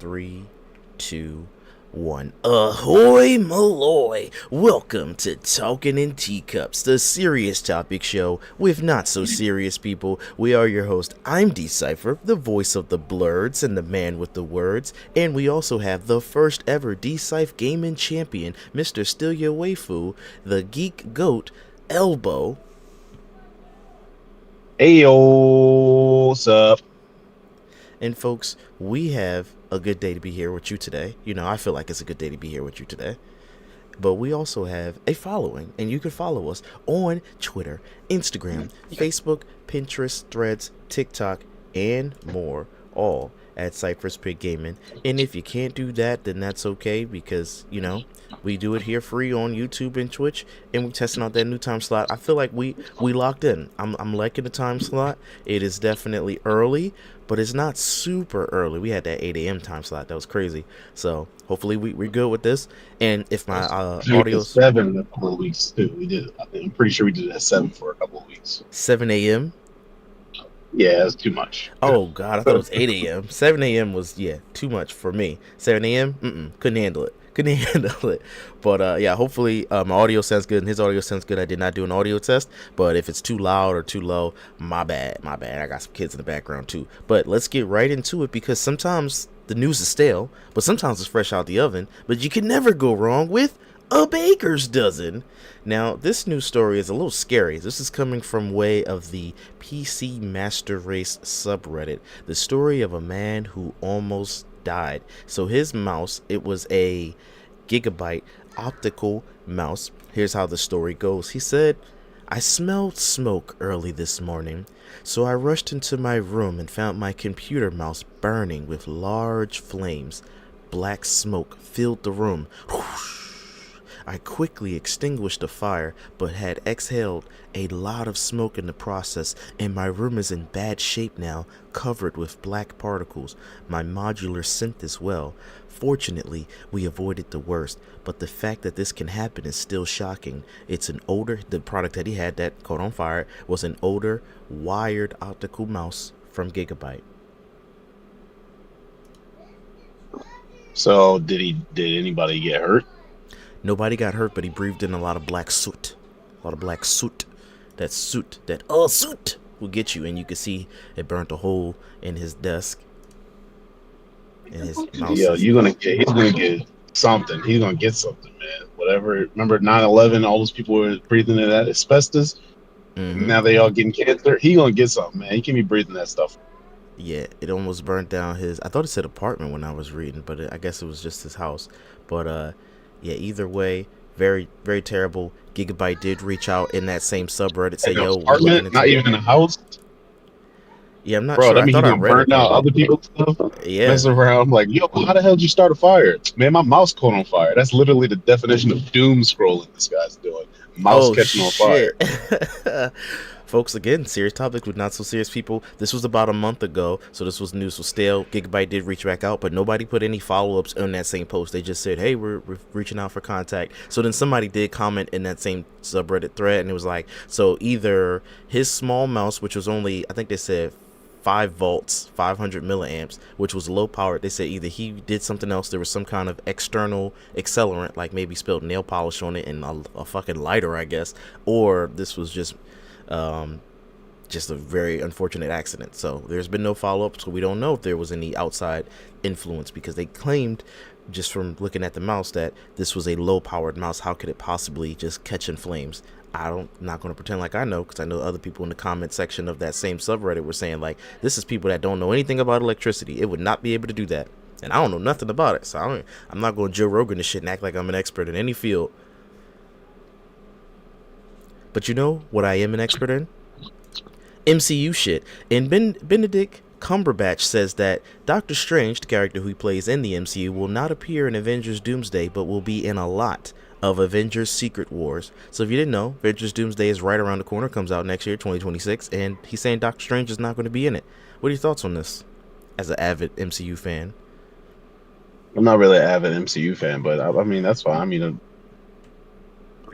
Three, two, one. Ahoy, Maloy! Welcome to Talking in Teacups, the serious topic show with not so serious people. We are your host. I'm Decipher, the voice of the blurs and the man with the words, and we also have the first ever Decipher gaming champion, Mr. Still Your Waifu, the geek goat, Elbow. Ayo, what's up? And folks, we have a good day to be here with you today. You know, I feel like it's a good day to be here with you today. But we also have a following, and you can follow us on Twitter, Instagram, Facebook, Pinterest, Threads, TikTok, and more, all at Cypress Pig Gaming. And if you can't do that, then that's okay, because, you know, we do it here free on YouTube and Twitch, and we're testing out that new time slot. I feel like we locked in. I'm liking the time slot. It is definitely early, but it's not super early. We had that 8 a.m. time slot. That was crazy. So hopefully we're good with this. And if my We did audio's 7 in a couple of weeks too. I'm pretty sure we did it at 7 for a couple of weeks. 7 a.m. Yeah, it's too much. Oh God, I thought it was 8 a.m. 7 a.m. was too much for me. 7 a.m. Couldn't handle it. Couldn't handle it. But yeah, hopefully my audio sounds good and his audio sounds good. I did not do an audio test, but if it's too loud or too low, my bad. My bad. I got some kids in the background too. But let's get right into it, because sometimes the news is stale, but sometimes it's fresh out the oven. But you can never go wrong with a baker's dozen. Now, this news story is a little scary. This is coming from way of the PC Master Race subreddit. The story of a man who almost died. So his mouse, it was a Gigabyte optical mouse. Here's how the story goes. He said, "I smelled smoke early this morning, so I rushed into my room and found my computer mouse burning with large flames. Black smoke filled the room. Whoosh. I quickly extinguished the fire, but had exhaled a lot of smoke in the process, and my room is in bad shape now, covered with black particles. My modular synth as well. Fortunately, we avoided the worst, but the fact that this can happen is still shocking. The product that he had that caught on fire was an older, wired optical mouse from Gigabyte." So did anybody get hurt? Nobody got hurt, but he breathed in a lot of black soot. A lot of black soot. That soot will get you. And you can see it burnt a hole in his desk. And his mouse. Yeah, he's gonna get something. He's gonna get something, man. Whatever. Remember 9/11, all those people were breathing in that asbestos. Mm-hmm. Now they all getting cancer. He gonna get something, man. He can't be breathing that stuff. Yeah, it almost burnt down his, I thought it said apartment when I was reading, but I guess it was just his house. But yeah, either way, very, very terrible. Gigabyte did reach out in that same subreddit, say, "Yo, we're looking Apartment, into not it." even in a house. Yeah, I'm not Bro, sure. that I means thought you I gonna read it. burn out other people's stuff. Yeah. Messing around. I'm like, yo, how the hell did you start a fire? Man, my mouse caught on fire. That's literally the definition of doom scrolling this guy's doing. Mouse Oh, catching on fire. shit. Folks, again, serious topics with not so serious people. This was about a month ago, so this was news was stale. Gigabyte did reach back out, but nobody put any follow-ups on that same post. They just said, "Hey, we're reaching out for contact." So then somebody did comment in that same subreddit thread, and it was like, so either his small mouse, which was only, I think they said 5 volts, 500 milliamps, which was low powered. They said either he did something else, there was some kind of external accelerant, like maybe spilled nail polish on it and a fucking lighter, I guess, or this was just a very unfortunate accident. So there's been no follow-up, so we don't know if there was any outside influence, because they claimed, just from looking at the mouse, that this was a low-powered mouse. How could it possibly just catch in flames? Not going to pretend like I know, because I know other people in the comment section of that same subreddit were saying, like, this is people that don't know anything about electricity. It would not be able to do that. And I don't know nothing about it, so I'm not going to Joe Rogan this shit and act like I'm an expert in any field. But you know what I am an expert in? MCU shit. And Benedict Cumberbatch says that Doctor Strange, the character who he plays in the MCU, will not appear in Avengers Doomsday, but will be in a lot of Avengers Secret Wars. So if you didn't know, Avengers Doomsday is right around the corner, comes out next year, 2026, and he's saying Doctor Strange is not going to be in it. What are your thoughts on this, as an avid MCU fan? I'm not really an avid MCU fan, but I mean, that's fine. I mean,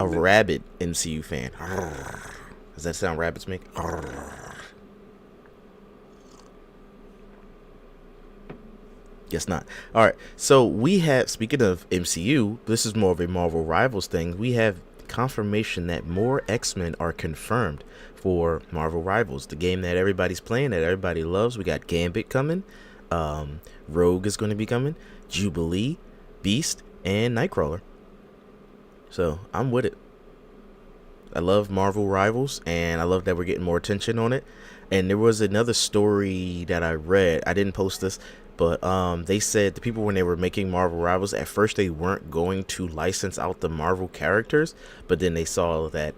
A rabid MCU fan. Does that sound rabbits make? Guess not. All right. So we have, speaking of MCU, this is more of a Marvel Rivals thing. We have confirmation that more X-Men are confirmed for Marvel Rivals, the game that everybody's playing, that everybody loves. We got Gambit coming. Rogue is going to be coming. Jubilee, Beast, and Nightcrawler. So I'm with it. I love Marvel Rivals, and I love that we're getting more attention on it. And there was another story that I read. I didn't post this, but they said the people, when they were making Marvel Rivals, at first they weren't going to license out the Marvel characters, but then they saw that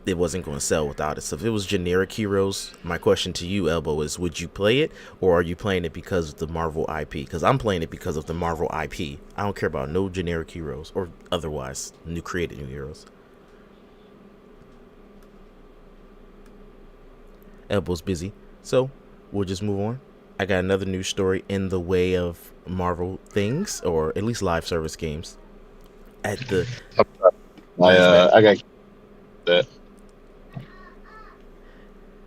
it wasn't going to sell without it. So if it was generic heroes, my question to you, Elbow, is would you play it, or are you playing it because of the Marvel IP? Because I'm playing it because of the Marvel IP. I don't care about no generic heroes or otherwise new created new heroes. Elbow's busy, so we'll just move on. I got another news story in the way of Marvel things, or at least live service games. At the I got that.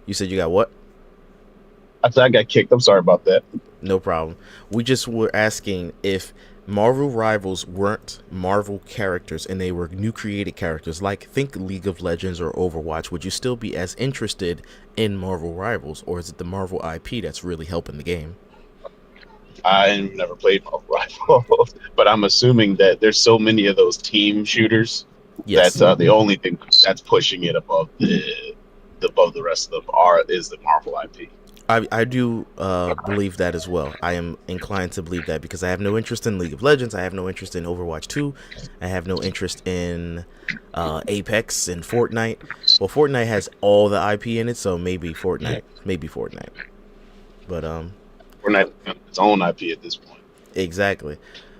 You said you got what? I said I got kicked. I'm sorry about that. No problem. We just were asking if Marvel Rivals weren't Marvel characters and they were new created characters, like think League of Legends or Overwatch, would you still be as interested in Marvel Rivals, or is it the Marvel IP that's really helping the game? I've never played Marvel Rivals, but I'm assuming that there's so many of those team shooters. Yes. That's the only thing that's pushing it above the rest of them is the Marvel IP. I do believe that as well. I am inclined to believe that because I have no interest in League of Legends. I have no interest in Overwatch 2. I have no interest in Apex and Fortnite. Well, Fortnite has all the IP in it, so maybe Fortnite. Maybe Fortnite. But Fortnite has its own IP at this point. Exactly.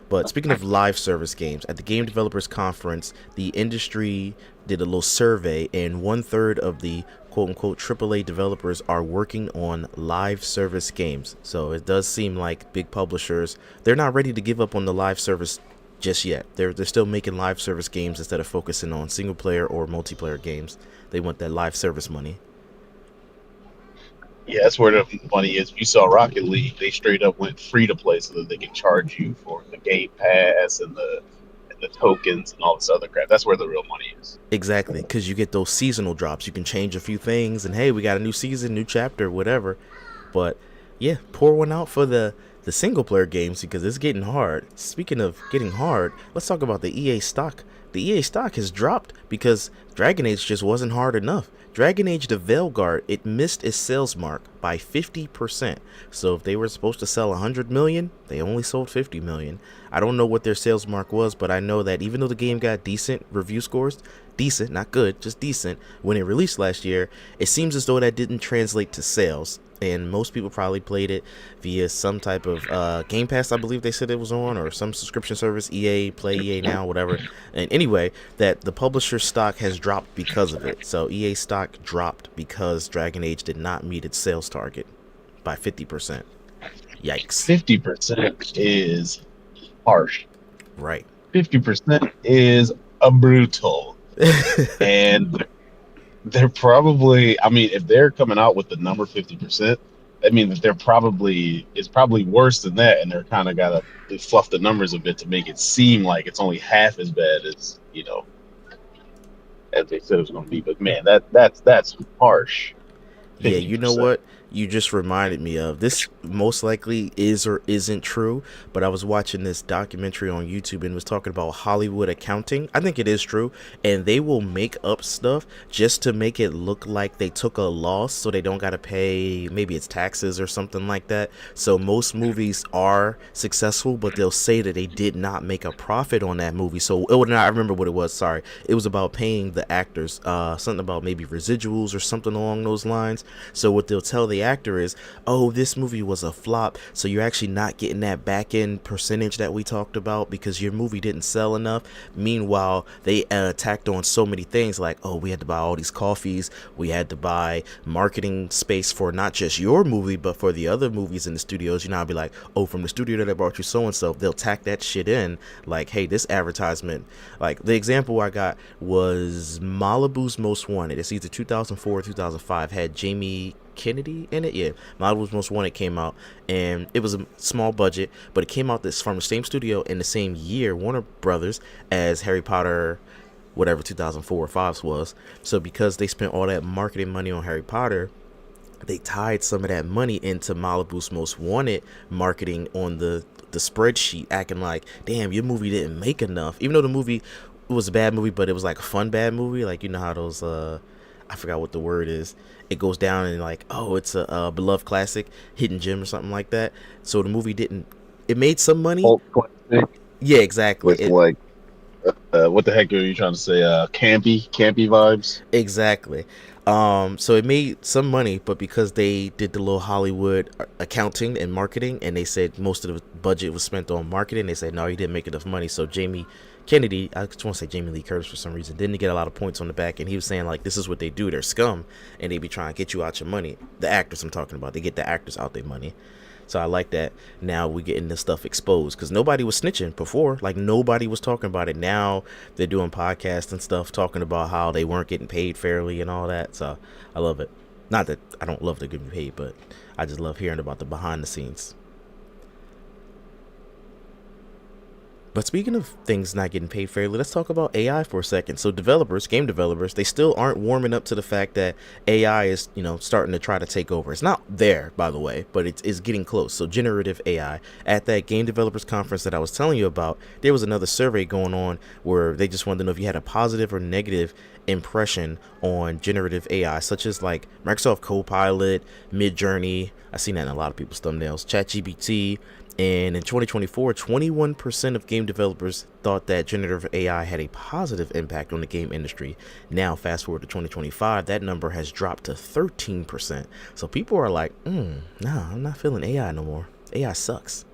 But speaking of live service games, at the Game Developers Conference, the industry did a little survey, and 1/3 of the quote-unquote AAA developers are working on live service games. So it does seem like big publishers, they're not ready to give up on the live service just yet. They're still making live service games instead of focusing on single-player or multiplayer games. They want that live service money. Yeah, that's where the money is. If you saw Rocket League, they straight up went free to play so that they can charge you for the game pass and the tokens and all this other crap. That's where the real money is. Exactly, because you get those seasonal drops. You can change a few things, and hey, we got a new season, new chapter, whatever. But yeah, pour one out for the single player games because it's getting hard. Speaking of getting hard, let's talk about the EA stock. The EA stock has dropped because Dragon Age just wasn't hard enough. Dragon Age the Veilguard, it missed its sales mark by 50%. So if they were supposed to sell 100 million, they only sold 50 million. I don't know what their sales mark was, but I know that even though the game got decent review scores, decent, not good, just decent, when it released last year, it seems as though that didn't translate to sales. And most people probably played it via some type of Game Pass, I believe they said it was on, or some subscription service, EA, Play EA Now, whatever. And anyway, that the publisher stock has dropped because of it. So EA stock dropped because Dragon Age did not meet its sales target by 50%. Yikes. 50% is harsh. Right. 50% is a brutal. And they're probably, I mean, if they're coming out with the number 50%, I mean that it's probably worse than that, and they're kind of got to fluff the numbers a bit to make it seem like it's only half as bad as as they said it was going to be. But man, that's harsh. 50%. Yeah, you know what? You just reminded me of this. Most likely is or isn't true, but I was watching this documentary on YouTube and was talking about Hollywood accounting. I think it is true, and they will make up stuff just to make it look like they took a loss so they don't got to pay, maybe it's taxes or something like that. So most movies are successful, but they'll say that they did not make a profit on that movie. So it would not, I remember what it was, sorry. It was about paying the actors, something about maybe residuals or something along those lines. So what they'll tell the actor is, oh, this movie was a flop, so you're actually not getting that back end percentage that we talked about because your movie didn't sell enough. Meanwhile, they tacked on so many things like, oh, we had to buy all these coffees, we had to buy marketing space for not just your movie but for the other movies in the studios. You know, I'll be like, oh, from the studio that I brought you so and so. They'll tack that shit in like, hey, this advertisement, like the example I got was Malibu's Most Wanted. It's either 2004 or 2005, had Jamie Kennedy in it. Yeah, Malibu's Most Wanted came out, and it was a small budget, but it came out this from the same studio in the same year, Warner Brothers, as Harry Potter, whatever 2004 or 5 was. So because they spent all that marketing money on Harry Potter, they tied some of that money into Malibu's Most Wanted marketing on the spreadsheet, acting like, damn, your movie didn't make enough, even though the movie was a bad movie, but it was like a fun bad movie. Like, you know how those I forgot what the word is, it goes down and like, oh, it's a beloved classic, hidden gem or something like that. So the movie didn't, it made some money. Cult classic Yeah, exactly. with like what the heck are you trying to say? Campy vibes. Exactly. So it made some money, but because they did the little Hollywood accounting and marketing, and they said most of the budget was spent on marketing, they said no, he didn't make enough money. So Jamie Kennedy, I just want to say Jamie Lee Curtis for some reason, didn't get a lot of points on the back, and he was saying like, this is what they do, they're scum, and they be trying to get you out your money. The actors I'm talking about, they get the actors out their money. So I like that. Now we getting this stuff exposed, because nobody was snitching before. Like, nobody was talking about it. Now they're doing podcasts and stuff talking about how they weren't getting paid fairly and all that. So I love it. Not that I don't love to get paid, but I just love hearing about the behind the scenes. But speaking of things not getting paid fairly, let's talk about AI for a second. So developers, game developers, they still aren't warming up to the fact that AI is, starting to try to take over. It's not there, by the way, but it's getting close. So generative AI. At that game developers conference that I was telling you about, there was another survey going on where they just wanted to know if you had a positive or negative impression on generative AI, such as like Microsoft Copilot, Midjourney. I've seen that in a lot of people's thumbnails, ChatGPT. And in 2024, 21% of game developers thought that generative AI had a positive impact on the game industry. Now, fast forward to 2025, that number has dropped to 13%. So people are like, nah, I'm not feeling AI no more. AI sucks.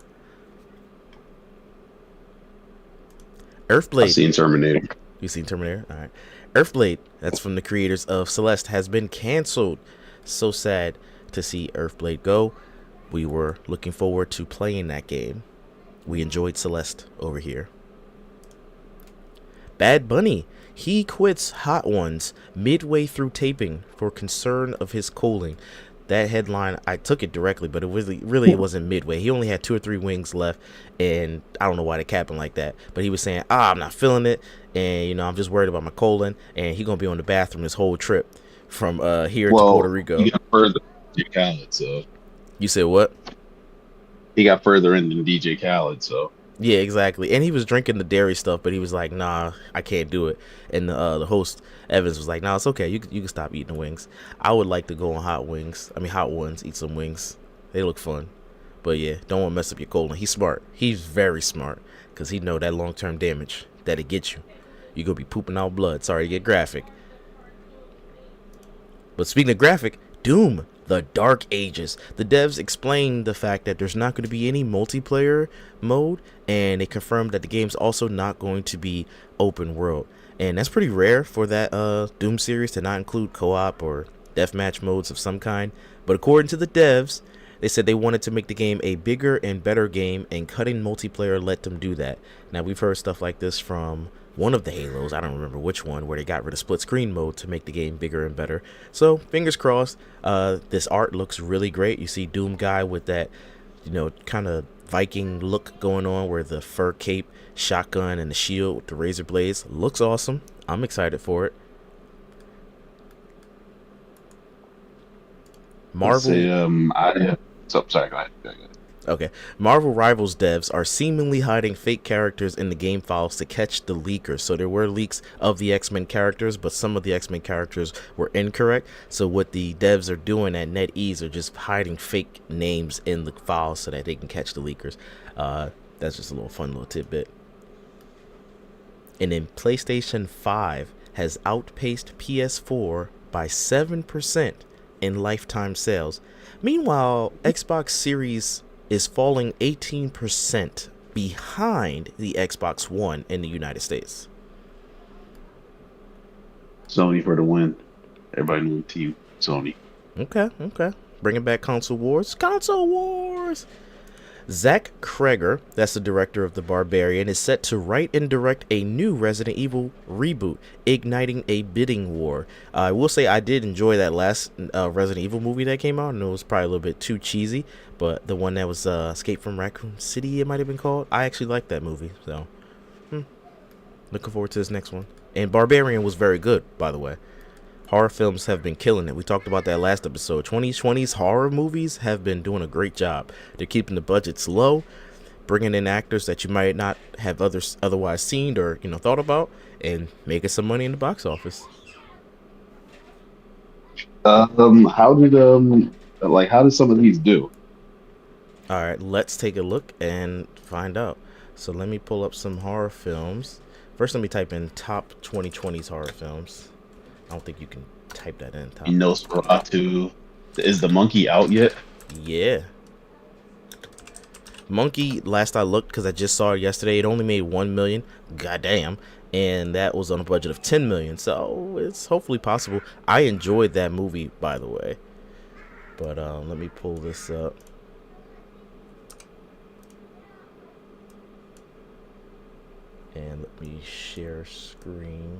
Earthblade. I've seen Terminator. You seen Terminator? All right. Earthblade, that's from the creators of Celeste, has been canceled. So sad to see Earthblade go. We were looking forward to playing that game. We enjoyed Celeste over here. Bad Bunny, he quits Hot Ones midway through taping for concern of his colon. That headline, I took it directly, but it really it wasn't midway. He only had 2 or 3 wings left, and I don't know why they capped him like that. But he was saying, I'm not feeling it, and I'm just worried about my colon, and he gonna be on the bathroom this whole trip from here to Puerto Rico. He got further than DJ Khaled, so. You said what? He got further in than DJ Khaled, so. Yeah, exactly. And he was drinking the dairy stuff, but he was like, nah, I can't do it. And the host, Evans, was like, nah, it's okay. You can stop eating the wings. I would like to go on Hot Ones, eat some wings. They look fun. But yeah, don't want to mess up your colon. He's smart. He's very smart, because he know that long-term damage that it gets you. You're going to be pooping out blood. Sorry to get graphic. But speaking of graphic, Doom, the Dark Ages. The devs explained the fact that there's not going to be any multiplayer mode, and they confirmed that the game's also not going to be open world. And that's pretty rare for that Doom series to not include co-op or deathmatch modes of some kind. But according to the devs, they said they wanted to make the game a bigger and better game, and cutting multiplayer let them do that. Now, we've heard stuff like this from one of the Halos, I don't remember which one, where they got rid of split screen mode to make the game bigger and better. So fingers crossed. This art looks really great. You see Doom guy with that, kind of Viking look going on, where the fur cape, shotgun, and the shield with the razor blades looks awesome. I'm excited for it. Marvel. Sorry, go ahead. Okay. Marvel Rivals devs are seemingly hiding fake characters in the game files to catch the leakers. So there were leaks of the X-Men characters, but some of the X-Men characters were incorrect. So what the devs are doing at NetEase are just hiding fake names in the files so that they can catch the leakers. That's just a fun little tidbit. And then PlayStation 5 has outpaced PS4 by 7% in lifetime sales. Meanwhile, Xbox Series is falling 18% behind the Xbox One in the United States. Sony for the win. Everybody knows Team Sony. Okay. Bringing back console wars. Zach Kreger, that's the director of The Barbarian, is set to write and direct a new Resident Evil reboot, igniting a bidding war. I will say I did enjoy that last Resident Evil movie that came out, and it was probably a little bit too cheesy, but the one that was Escape from Raccoon City, it might have been called. I actually liked that movie, so looking forward to this next one. And Barbarian was very good, by the way. Horror films have been killing it. We talked about that last episode. 2020's horror movies have been doing a great job. They're keeping the budgets low, bringing in actors that you might not have otherwise seen or thought about, and making some money in the box office. How did how did some of these do? All right, let's take a look and find out. So let me pull up some horror films. First, let me type in top 2020's horror films. I don't think you can type that in. Top. Nosferatu. Is the Monkey out yet? Yeah. Monkey, last I looked, because I just saw it yesterday, it only made 1 million. Goddamn. And that was on a budget of 10 million. So it's hopefully possible. I enjoyed that movie, by the way. But let me pull this up. And let me share screen.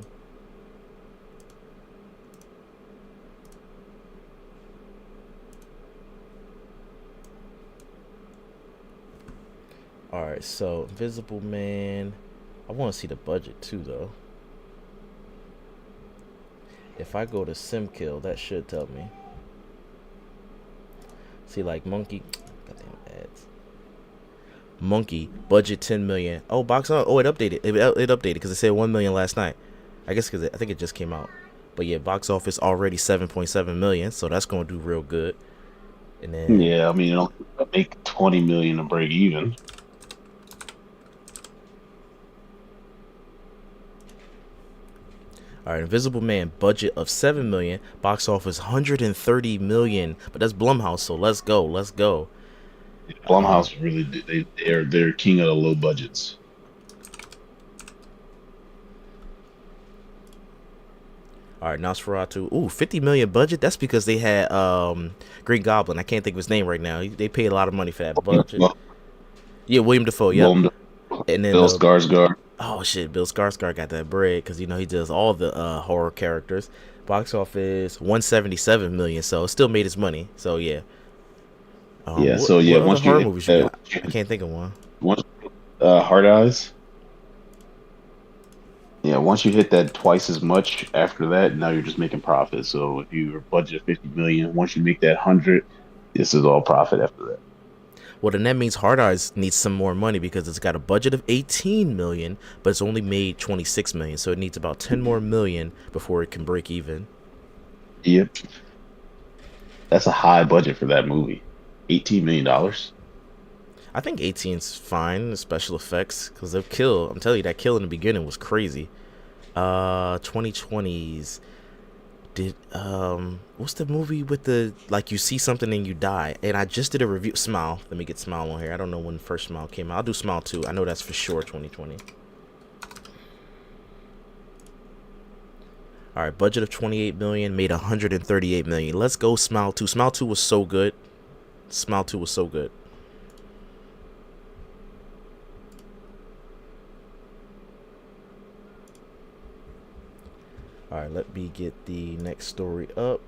Alright, so Invisible Man. I want to see the budget too, though. If I go to SimKill, that should tell me. See, like Monkey. Goddamn ads. Monkey, budget 10 million. Oh, box on. Oh, it updated. It updated because it said 1 million last night. I guess because I think it just came out. But yeah, box office already 7.7 million, so that's going to do real good. And then yeah, I mean, it'll make 20 million to break even. All right, Invisible Man, budget of 7 million, box office 130 million, but that's Blumhouse, so let's go. Blumhouse really, they're king of the low budgets. All right, Nosferatu. Ooh, 50 million budget. That's because they had Green Goblin. I can't think of his name right now. They paid a lot of money for that budget. Yeah, William Dafoe. Yeah, and then Bill Skarsgård. Oh shit, Bill Skarsgård got that bread because he does all the horror characters. Box office 177 million, so it still made his money. So yeah. What once horror movies you got? I can't think of one. Hard Eyes. Yeah, once you hit that twice as much after that, now you're just making profit. So if you budget 50 million, once you make that 100, this is all profit after that. Well, then that means Hard Eyes needs some more money because it's got a budget of 18 million, but it's only made 26 million. So it needs about 10 more million before it can break even. Yep. That's a high budget for that movie. $18 million. I think 18's fine, the special effects, because they'll kill. I'm telling you, that kill in the beginning was crazy. 2020's did what's the movie with the you see something and you die? And I just did a review. Smile. Let me get Smile on here. I don't know when the first Smile came out. I'll do Smile 2. I know that's for sure 2020. All right, budget of 28 million, made 138 million. Let's go Smile 2. Smile 2 was so good. Smile 2 was so good. All right, let me get the next story up.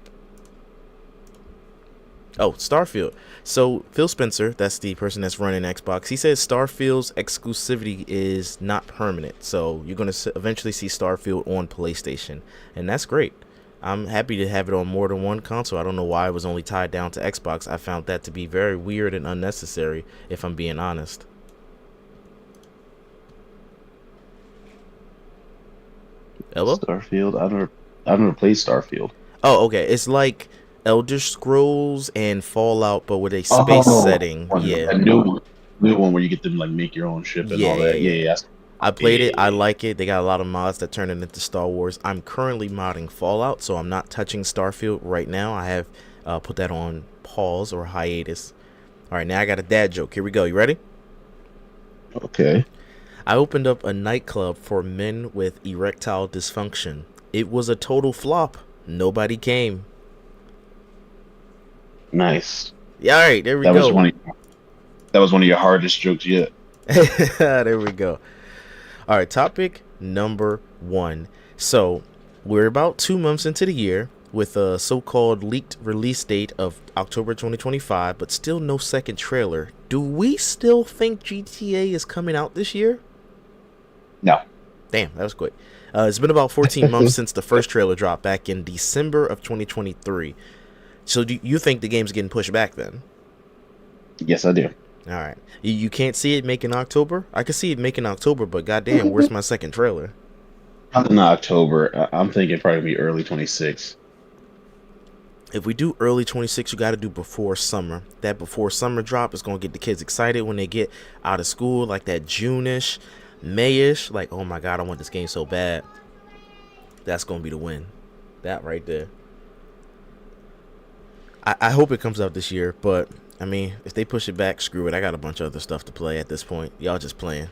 Oh, Starfield. So Phil Spencer, that's the person that's running Xbox, he says Starfield's exclusivity is not permanent. So you're going to eventually see Starfield on PlayStation. And that's great. I'm happy to have it on more than one console. I don't know why it was only tied down to Xbox. I found that to be very weird and unnecessary, if I'm being honest. Hello? Starfield? I've never played Starfield. Oh, okay. It's like Elder Scrolls and Fallout, but with a space setting. Yeah. A new one where you get to make your own ship and all that. Yeah. I played it. I like it. They got a lot of mods that turn it into Star Wars. I'm currently modding Fallout, so I'm not touching Starfield right now. I have put that on pause or hiatus. All right, now I got a dad joke. Here we go. You ready? Okay. I opened up a nightclub for men with erectile dysfunction. It was a total flop. Nobody came. Nice. Yeah, all right, there we go. That That was one of your hardest jokes yet. There we go. All right, topic number 1. So we're about 2 months into the year with a so-called leaked release date of October 2025, but still no second trailer. Do we still think GTA is coming out this year? No. Damn, that was quick. It's been about 14 months since the first trailer dropped back in December of 2023. So do you think the game's getting pushed back then? Yes, I do. All right. You can't see it making October? I can see it making October, but goddamn, where's my second trailer? In October. I'm thinking probably be early 26. If we do early 26, you got to do before summer. That before summer drop is going to get the kids excited when they get out of school, like that June-ish, May-ish. Like, oh my God, I want this game so bad. That's going to be the win. That right there. I hope it comes out this year, but I mean, if they push it back, screw it. I got a bunch of other stuff to play at this point. Y'all just playing.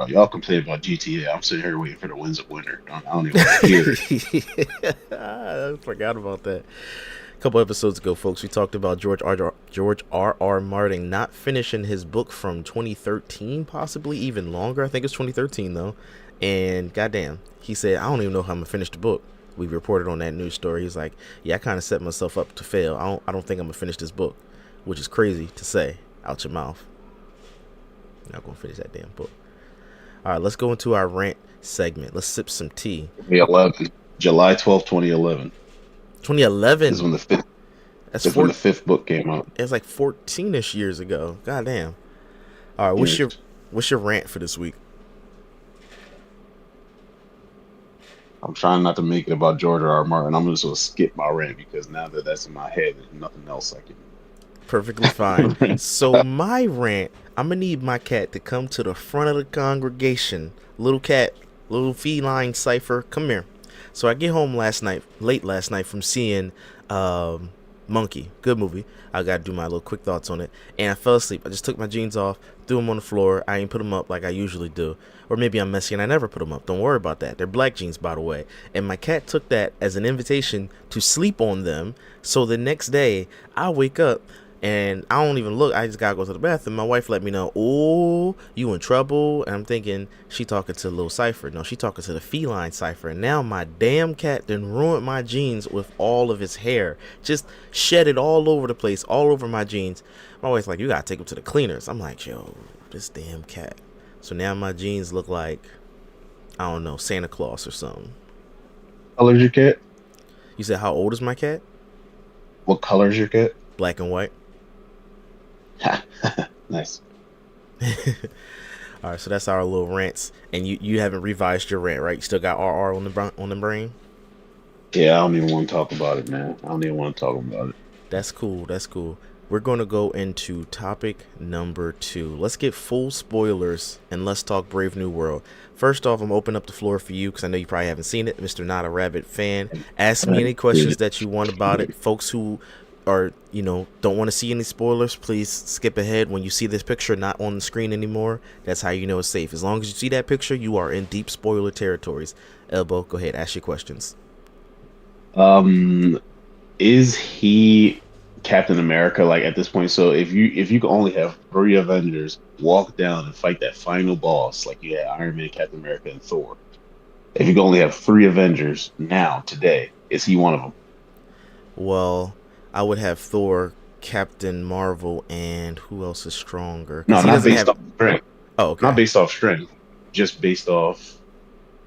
Y'all complain about GTA. I'm sitting here waiting for the Winds of Winter. I don't even want to hear it. I forgot about that. A couple episodes ago, folks, we talked about George R.R. Martin not finishing his book from 2013, possibly even longer. I think it's 2013 though. And goddamn, he said, I don't even know how I'm gonna finish the book. We reported on that news story. He's like, yeah, I kind of set myself up to fail. I don't think I'm gonna finish this book, which is crazy to say out your mouth. You're not gonna finish that damn book. All right, let's go into our rant segment. Let's sip some tea. 2011, July 12th, 2011. 2011. This is when the fifth. That's when the fifth book came out. It's like 14ish years ago. Goddamn. All right, what's your rant for this week? I'm trying not to make it about George R. R. Martin. I'm just gonna skip my rant because now that that's in my head, there's nothing else I can. Perfectly fine. So my rant, I'm gonna need my cat to come to the front of the congregation. Little cat, little feline cipher, come here. So I get home late last night from seeing Monkey. Good movie. I gotta do my little quick thoughts on it. And I fell asleep. I just took my jeans off, threw them on the floor. I ain't put them up like I usually do. Or maybe I'm messy and I never put them up. Don't worry about that. They're black jeans, by the way. And my cat took that as an invitation to sleep on them. So the next day, I wake up and I don't even look. I just gotta go to the bathroom. My wife let me know, oh, you in trouble. And I'm thinking she talking to little Cypher. No, she talking to the feline Cypher. And now my damn cat done ruined my jeans with all of his hair. Just shed it all over the place, all over my jeans. My wife's like, you gotta take them to the cleaners. I'm like, yo, this damn cat. So now my jeans look like, I don't know, Santa Claus or something. What color is your cat? You said how old is my cat? What color is your cat? Black and white. Nice. All right, so that's our little rants, and you haven't revised your rant, right? You still got RR on the brain. Yeah, I don't even want to talk about it, man. I don't even want to talk about it. That's cool. We're going to go into topic number 2. Let's get full spoilers and let's talk Brave New World. First off, I'm opening up the floor for you because I know you probably haven't seen it, Mr. Not a Rabbit fan. Ask me any questions that you want about it. Folks who are, don't want to see any spoilers, please skip ahead. When you see this picture not on the screen anymore, that's how you know it's safe. As long as you see that picture, you are in deep spoiler territories. Elbow, go ahead, ask your questions. Is he Captain America like at this point? So if you can only have 3 Avengers walk down and fight that final boss, like you had Iron Man, Captain America, and Thor. If you can only have 3 Avengers now, today, is he one of them? Well, I would have Thor, Captain Marvel, and who else is stronger? No, not based off strength. Oh, okay. Not based off strength, just based off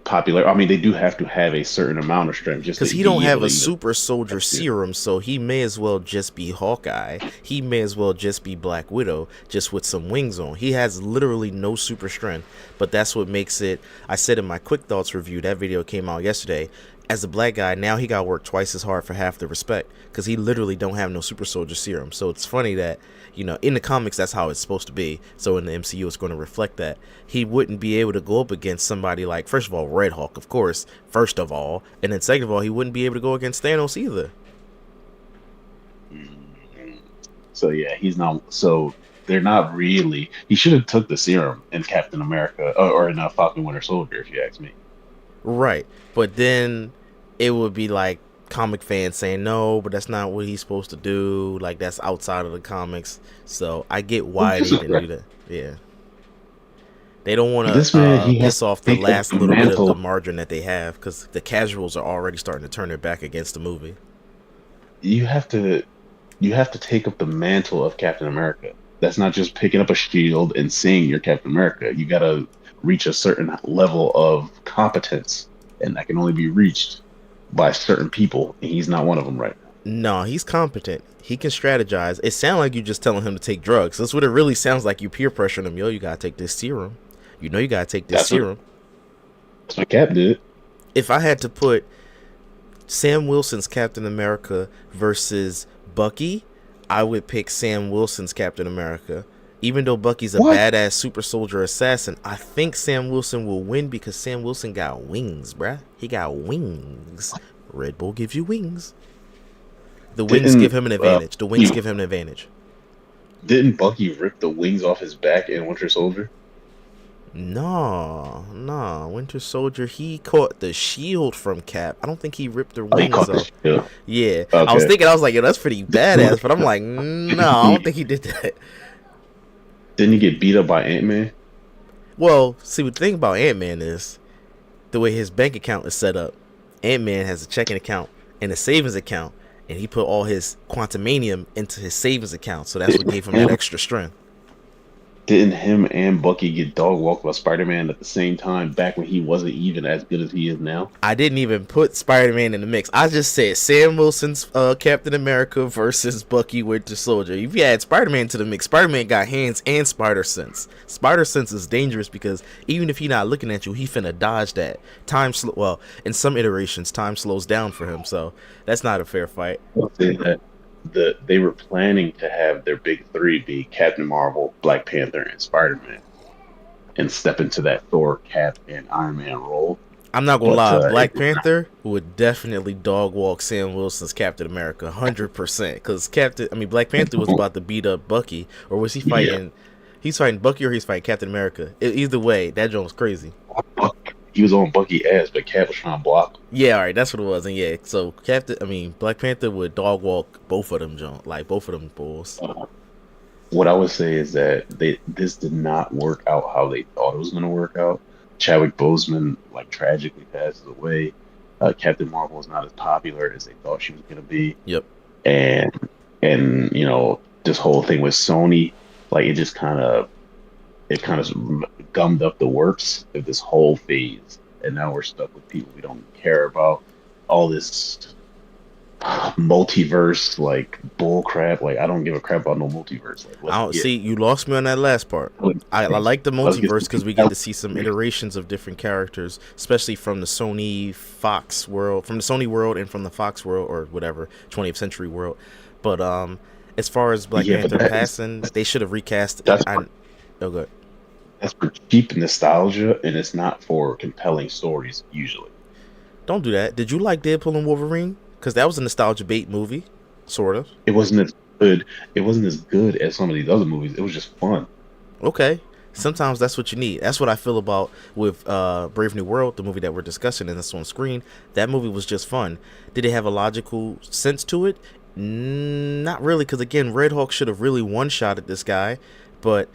popular. I mean, they do have to have a certain amount of strength, just because he don't have a super soldier serum, so he may as well just be Hawkeye. He may as well just be Black Widow, just with some wings on. He has literally no super strength, but that's what makes it. I said in my quick thoughts review, that video came out yesterday. As a black guy, now he got to work twice as hard for half the respect because he literally don't have no super soldier serum. So it's funny that, in the comics, that's how it's supposed to be. So in the MCU, it's going to reflect that. He wouldn't be able to go up against somebody like, first of all, Red Hulk, of course, first of all. And then second of all, he wouldn't be able to go against Thanos either. So yeah, he's not. So they're not really. He should have took the serum in Captain America or in Falcon Winter Soldier, if you ask me. Right. But then it would be like comic fans saying no, but that's not what he's supposed to do. Like that's outside of the comics. So I get why they didn't do that. Yeah, they don't want This to man, he has piss to off the take up last the little bit of the mantle. margin that they have because the casuals are already starting to turn their back against the movie. You have to you have to take up the mantle of Captain America. That's not just picking up a shield and saying you're Captain America. You got to reach a certain level of competence, and that can only be reached by certain people. And he's not one of them right now. No, he's competent. He can strategize. It sounds like you just telling him to take drugs. That's what it really sounds like. You peer pressuring him. Yo, you gotta take this serum. You know you gotta take this That's what serum. that's what Cap did. If I had to put Sam Wilson's Captain America versus Bucky, I would pick Sam Wilson's Captain America. Even though Bucky's a What? badass super soldier assassin, I think Sam Wilson will win because Sam Wilson got wings, bruh. He got wings. Red Bull gives you wings. The wings give Didn't him an advantage. The wings you, give him an advantage. didn't Bucky rip the wings off his back in Winter Soldier? No, no. Winter Soldier, he caught the shield from Cap. I don't think he ripped the Oh, he wings caught the off. shield. Yeah. I was Okay. thinking, I was like, yo, that's pretty badass. But I'm like, no, Didn't I don't he, think he did that. didn't he get beat up by Ant-Man? Well, see, what the thing about Ant-Man is the way his bank account is set up. Ant-Man has a checking account and a savings account. And he put all his quantumanium into his savings account. So that's what Didn't gave him that him, extra strength. didn't him and Bucky get dog walked by Spider-Man at the same time back when he wasn't even as good as he is now? I didn't even put Spider-Man in the mix. I just said Sam Wilson's Captain America versus Bucky Winter Soldier. If you add Spider-Man to the mix, Spider-Man got hands and spider sense. Spider sense is dangerous because even if he not looking at you, he finna dodge that. Well, in some iterations, time slows down for him, so that's not a fair fight. I'll say that they were planning to have their big three be Captain Marvel, Black Panther, and Spider-Man, and step into that Thor, Cap, and Iron Man role. I'm not gonna But lie, it Black did not. Panther would definitely dog walk Sam Wilson's Captain America 100%. Because Black Panther was about to beat up Bucky, or was he Yeah, fighting? He's fighting Bucky or he's fighting Captain America. Either way, that joint was crazy. he was on Bucky ass, but Cap was trying to block him. Yeah, all right, that's what it was. And yeah, so Black Panther would dog walk both of them, John, like both of them bulls. What I would say is that this did not work out how they thought it was going to work out. Chadwick Boseman like tragically passes away. Captain Marvel is not as popular as they thought she was going to be, Yep. and this whole thing with Sony, like it kind of gummed up the works of this whole phase, and now we're stuck with people we don't care about. All this multiverse like bull crap. Like I don't give a crap about no multiverse. Like I let's don't get see you lost me on that last part. I like the let's get multiverse some because we get to see some iterations of different characters, especially from the Sony Fox world, from the Sony world, and from the Fox world or whatever 20th century world. But as far as Black yeah, but Panther passing, they should have recast. that's I for oh good. that's for cheap nostalgia, and it's not for compelling stories usually. Don't do that. Did you like Deadpool and Wolverine? Because that was a nostalgia bait movie, sort of. It wasn't as good. It wasn't as good as some of these other movies. It was just fun. Okay. Sometimes that's what you need. That's what I feel about with Brave New World, the movie that we're discussing, and that's on screen. That movie was just fun. Did it have a logical sense to it? Not really, because again, Red Hawk should have really one shot at this guy, but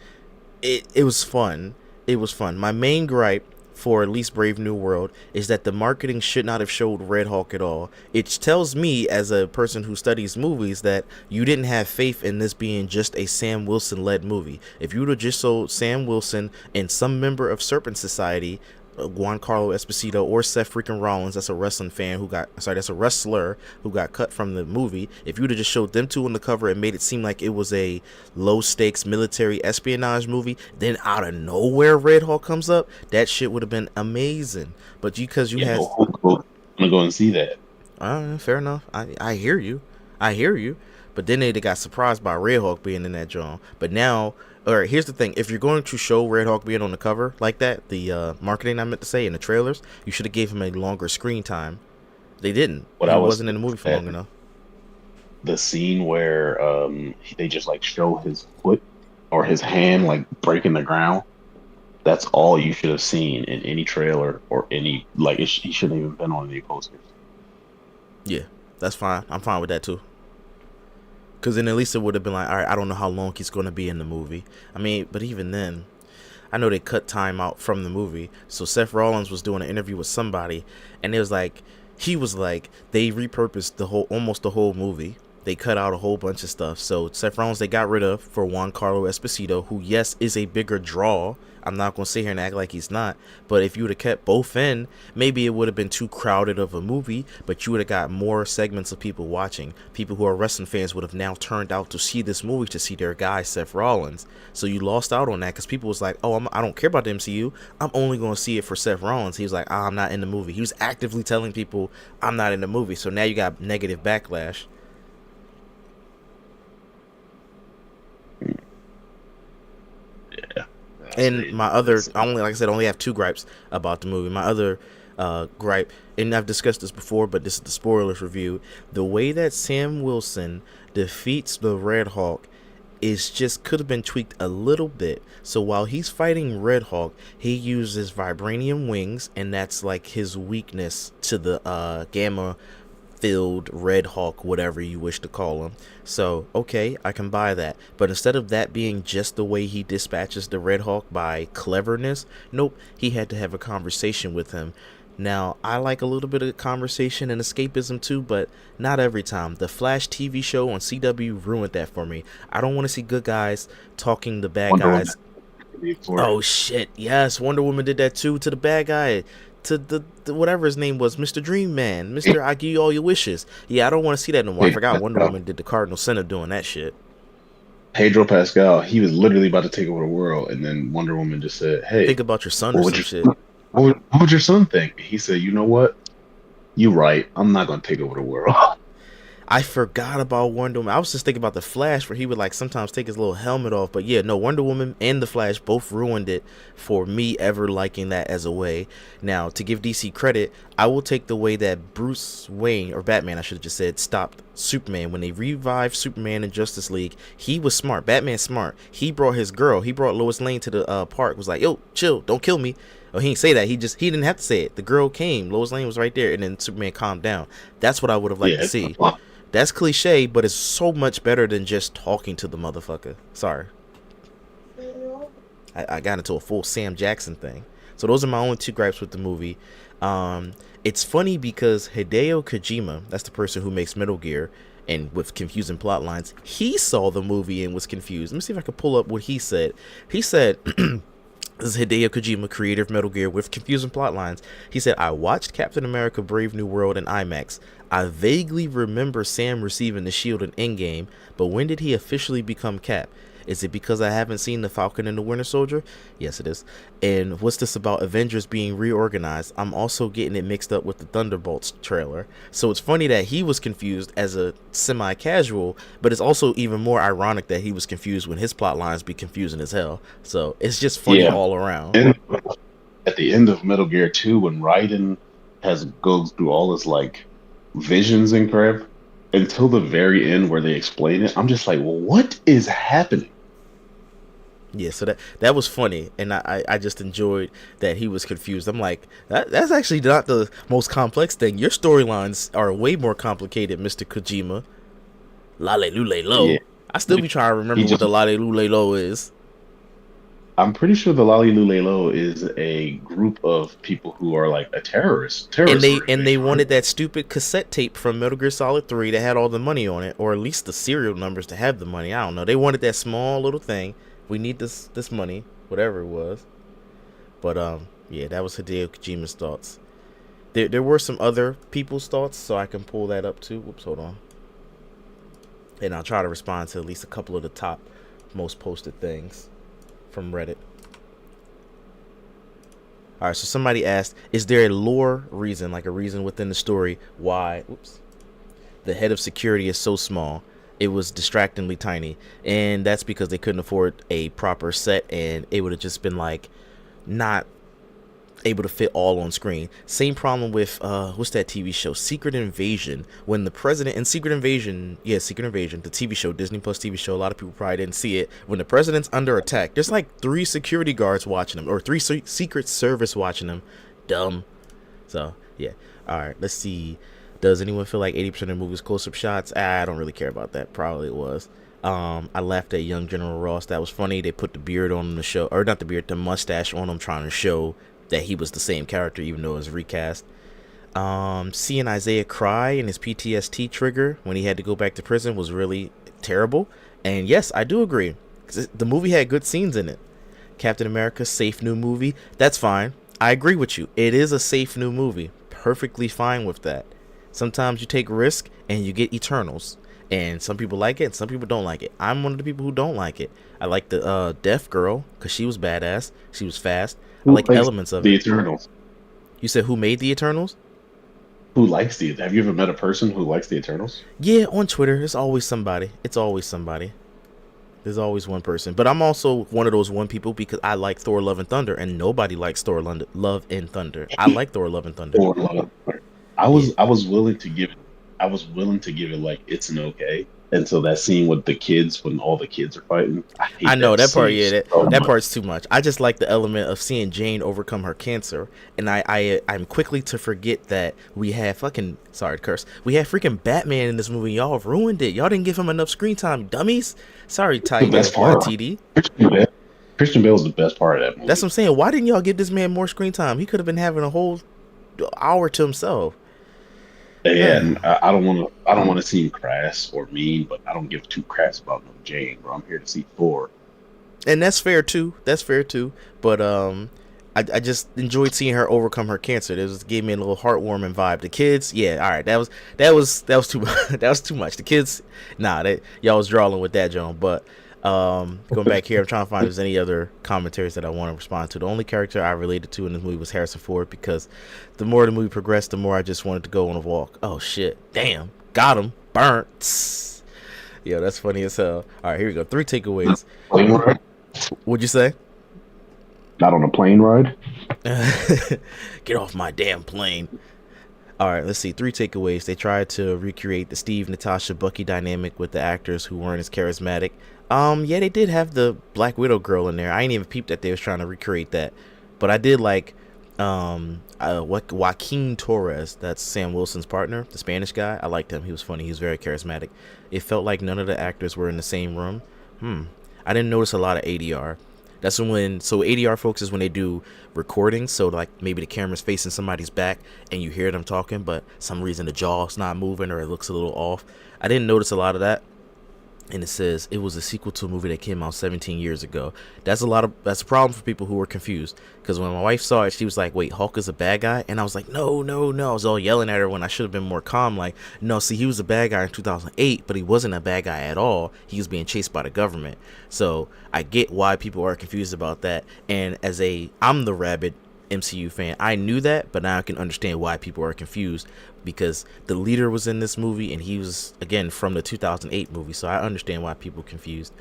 it was fun. It was fun. My main gripe for at least Brave New World is that the marketing should not have showed Red Hawk at all. It tells me, as a person who studies movies, that you didn't have faith in this being just a Sam Wilson led movie. If you would have just sold Sam Wilson and some member of Serpent Society, Giancarlo Esposito or Seth freaking Rollins, that's a wrestler who got cut from the movie. If you would have just showed them two on the cover and made it seem like it was a low stakes military espionage movie, then out of nowhere Red Hawk comes up, that shit would have been amazing. But because you Yeah, had, I'm gonna go and see that. fair enough. I hear you. I hear you. But then they got surprised by Red Hawk being in that joint. But now, all right, here's the thing. If you're going to show Red Hawk being on the cover like that, the marketing I meant to say in the trailers, you should have gave him a longer screen time. They didn't. What He I was wasn't in the movie for long enough. the scene where they just like show his foot or his hand like breaking the ground. That's all you should have seen in any trailer or any like he shouldn't even been on any posters. Yeah. That's fine. I'm fine with that too. Because then at least it would have been like, all right, I don't know how long he's going to be in the movie. I mean, but even then, I know they cut time out from the movie. So Seth Rollins was doing an interview with somebody, and it was like, he was like, they repurposed almost the whole movie. They cut out a whole bunch of stuff. So Seth Rollins they got rid of for Juan Carlo Esposito, who yes is a bigger draw. I'm not gonna sit here and act like he's not. But if you would have kept both in, maybe it would have been too crowded of a movie. But you would have got more segments of people watching. People who are wrestling fans would have now turned out to see this movie to see their guy Seth Rollins. So you lost out on that because people was like, oh, I don't care about the MCU. I'm only gonna see it for Seth Rollins. He was like, I'm not in the movie. He was actively telling people I'm not in the movie. So now you got negative backlash. Yeah. And my other, like I said, I only have 2 gripes about the movie. My other gripe, and I've discussed this before, but this is the spoilers review. The way that Sam Wilson defeats the Red Hawk is just could have been tweaked a little bit. So while he's fighting Red Hawk, he uses vibranium wings, and that's like his weakness to the gamma filled Red Hawk, whatever you wish to call him. So okay, I can buy that. But instead of that being just the way he dispatches the Red Hawk by cleverness, nope, he had to have a conversation with him. Now, I like a little bit of conversation and escapism too, but not every time. The Flash TV show on CW ruined that for me. I don't want to see good guys talking to bad guys. Oh shit, yes, Wonder Woman did that too to the bad guy. To the whatever his name was, Mr. Dream Man, Mr. I give you all your wishes. Yeah, I don't want to see that no more. I forgot Wonder Woman did the Cardinal Sin of doing that shit. Pedro Pascal, he was literally about to take over the world, and then Wonder Woman just said, "Hey, think about your son or some shit." What would your son think? He said, "You know what? You right. I'm not gonna take over the world." I forgot about Wonder Woman. I was just thinking about the Flash, where he would like sometimes take his little helmet off. But yeah, no, Wonder Woman and the Flash both ruined it for me ever liking that as a way. Now, to give DC credit, I will take the way that Bruce Wayne, or Batman, I should have just said, stopped Superman. When they revived Superman in Justice League, he was smart. Batman's smart. He brought his girl. He brought Lois Lane to the park. Was like, yo, chill, don't kill me. Oh, he didn't say that. He didn't have to say it. The girl came. Lois Lane was right there, and then Superman calmed down. That's what I would have liked to see. That's cliche, but it's so much better than just talking to the motherfucker. Sorry. I got into a full Sam Jackson thing. So those are my only 2 gripes with the movie. It's funny because Hideo Kojima, that's the person who makes Metal Gear, and with confusing plot lines, he saw the movie and was confused. Let me see if I can pull up what he said. He said... This is Hideo Kojima, creator of Metal Gear, with confusing plot lines. He said, I watched Captain America Brave New World in IMAX. I vaguely remember Sam receiving the shield in Endgame, but when did he officially become Cap? Is it because I haven't seen the Falcon and the Winter Soldier? Yes, it is. And what's this about Avengers being reorganized? I'm also getting it mixed up with the Thunderbolts trailer. So it's funny that he was confused as a semi-casual, but it's also even more ironic that he was confused when his plot lines be confusing as hell. So it's just funny all around. And at the end of Metal Gear 2, when Raiden goes through all his like visions and crap, until the very end where they explain it, I'm just like, well, what is happening? Yeah, so that was funny, and I just enjoyed that he was confused. I'm like, that's actually not the most complex thing. Your storylines are way more complicated, Mr. Kojima. Lale Lule Lo. Yeah. I still be trying to remember what the Lale Lule Lo is. I'm pretty sure the Lale Lule Lo is a group of people who are like a terrorist. And they wanted that stupid cassette tape from Metal Gear Solid 3 that had all the money on it, or at least the serial numbers to have the money. I don't know. They wanted that small little thing. We need this money, whatever it was. But yeah, that was Hideo Kojima's thoughts. There were some other people's thoughts, so I can pull that up too. Whoops, hold on. And I'll try to respond to at least a couple of the top most posted things from Reddit. Alright, so somebody asked, is there a lore reason, like a reason within the story, why the head of security is so small? It was distractingly tiny, and that's because they couldn't afford a proper set, and it would have just been like not able to fit all on screen. Same problem with what's that TV show, Secret Invasion, when the president in Secret Invasion, the TV show, Disney Plus TV show, a lot of people probably didn't see it. When the president's under attack, there's like 3 security guards watching him, or 3 Secret Service watching him. Dumb. So yeah. All right, let's see. Does anyone feel like 80% of the movie's close-up shots? I don't really care about that. Probably it was. I laughed at young General Ross. That was funny. They put the beard on him to show, or not the beard, the mustache on him, trying to show that he was the same character, even though it was recast. Seeing Isaiah cry and his PTSD trigger when he had to go back to prison was really terrible. And yes, I do agree. 'Cause the movie had good scenes in it. Captain America, safe new movie. That's fine. I agree with you. It is a safe new movie. Perfectly fine with that. Sometimes you take risk and you get Eternals. And some people like it and some people don't like it. I'm one of the people who don't like it. I like the deaf girl because she was badass. She was fast. I like elements of the it. Eternals? You said who made the Eternals? Who likes the? Have you ever met a person who likes the Eternals? Yeah, on Twitter. It's always somebody. It's always somebody. There's always one person. But I'm also one of those one people because I like Thor Love and Thunder and nobody likes Thor Love and Thunder. I like Thor Love and Thunder. I was willing to give it like it's an okay until that scene with the kids when all the kids are fighting. I know that part. Yeah, that part's too much. I just like the element of seeing Jane overcome her cancer, and I'm quickly to forget that we have fucking we have freaking Batman in this movie. Y'all have ruined it. Y'all didn't give him enough screen time, dummies. Sorry, Taika Waititi. Christian Bale's the best part of that movie. That's what I'm saying. Why didn't y'all give this man more screen time? He could have been having a whole hour to himself. And I don't want to seem crass or mean, but I don't give two craps about no Jane, bro. I'm here to see Thor. And that's fair too. But I just enjoyed seeing her overcome her cancer. It just gave me a little heartwarming vibe. The kids, yeah, all right, that was too that was too much. The kids, y'all was drawing with that, John. But going back here, I'm trying to find if there's any other commentaries that I want to respond to. The only character I related to in this movie was Harrison Ford because the more the movie progressed, the more I just wanted to go on a walk. Oh shit, damn, got him, burnt. Yeah, that's funny as hell. All right, here we go. 3 takeaways. What'd you say? Not on a plane ride. Get off my damn plane. All right, let's see. 3 takeaways. They tried to recreate the Steve, Natasha, Bucky dynamic with the actors who weren't as charismatic. Yeah, they did have the Black Widow girl in there. I ain't even peeped that they was trying to recreate that. But I did like Joaquin Torres. That's Sam Wilson's partner, the Spanish guy. I liked him. He was funny. He was very charismatic. It felt like none of the actors were in the same room. I didn't notice a lot of ADR. That's when, so ADR folks is when they do recordings. So like maybe the camera's facing somebody's back and you hear them talking, but some reason the jaw's not moving or it looks a little off. I didn't notice a lot of that. And it says it was a sequel to a movie that came out 17 years ago. That's a problem for people who were confused. Because when my wife saw it, she was like, wait, Hulk is a bad guy? And I was like, no. I was all yelling at her when I should have been more calm. Like, no, see, he was a bad guy in 2008, but he wasn't a bad guy at all. He was being chased by the government. So I get why people are confused about that. And I'm the rabid MCU fan. I knew that, but now I can understand why people are confused because the leader was in this movie and he was again from the 2008 movie, so I understand why people are confused.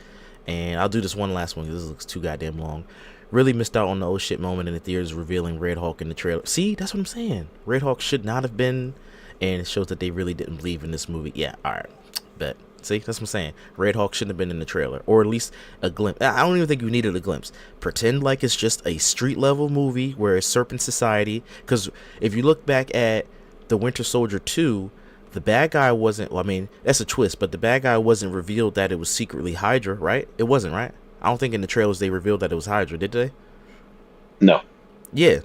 And I'll do this one last one because this looks too goddamn long. Really missed out on the oh shit moment in the theaters revealing Red Hulk in the trailer. See, that's what I'm saying. Red Hulk should not have been, and it shows that they really didn't believe in this movie. Yeah, all right, bet. See, that's what I'm saying. Red Hulk shouldn't have been in the trailer, or at least a glimpse. I don't even think you needed a glimpse. Pretend like it's just a street level movie where it's Serpent Society. Because if you look back at the Winter Soldier 2, the bad guy wasn't. Well, I mean, that's a twist, but the bad guy wasn't revealed that it was secretly Hydra, right? It wasn't, right? I don't think in the trailers they revealed that it was Hydra, did they? No. Yeah.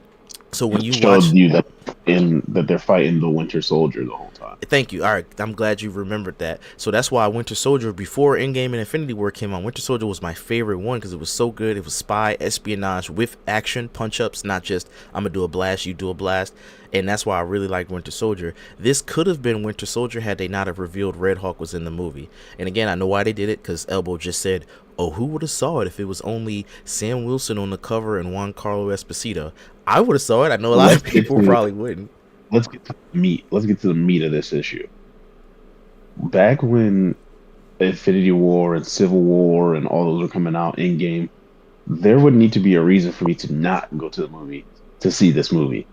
So when you showed watch you that they're fighting the Winter Soldier the whole time. Thank you. All right, I'm glad you remembered that. So that's why Winter Soldier, before Endgame and Infinity War came out, Winter Soldier was my favorite one because it was so good. It was spy espionage with action punch-ups, not just I'm gonna do a blast, you do a blast. And that's why I really liked Winter Soldier. This could have been Winter Soldier had they not have revealed Red Hulk was in the movie. And again, I know why they did it because Elbow just said, oh, who would have saw it if it was only Sam Wilson on the cover and Juan Carlos Esposito? I would have saw it. I know a lot of people probably wouldn't. Let's get to the meat. Let's get to the meat of this issue. Back when Infinity War and Civil War and all those were coming out in game, there would need to be a reason for me to not go to the movie to see this movie.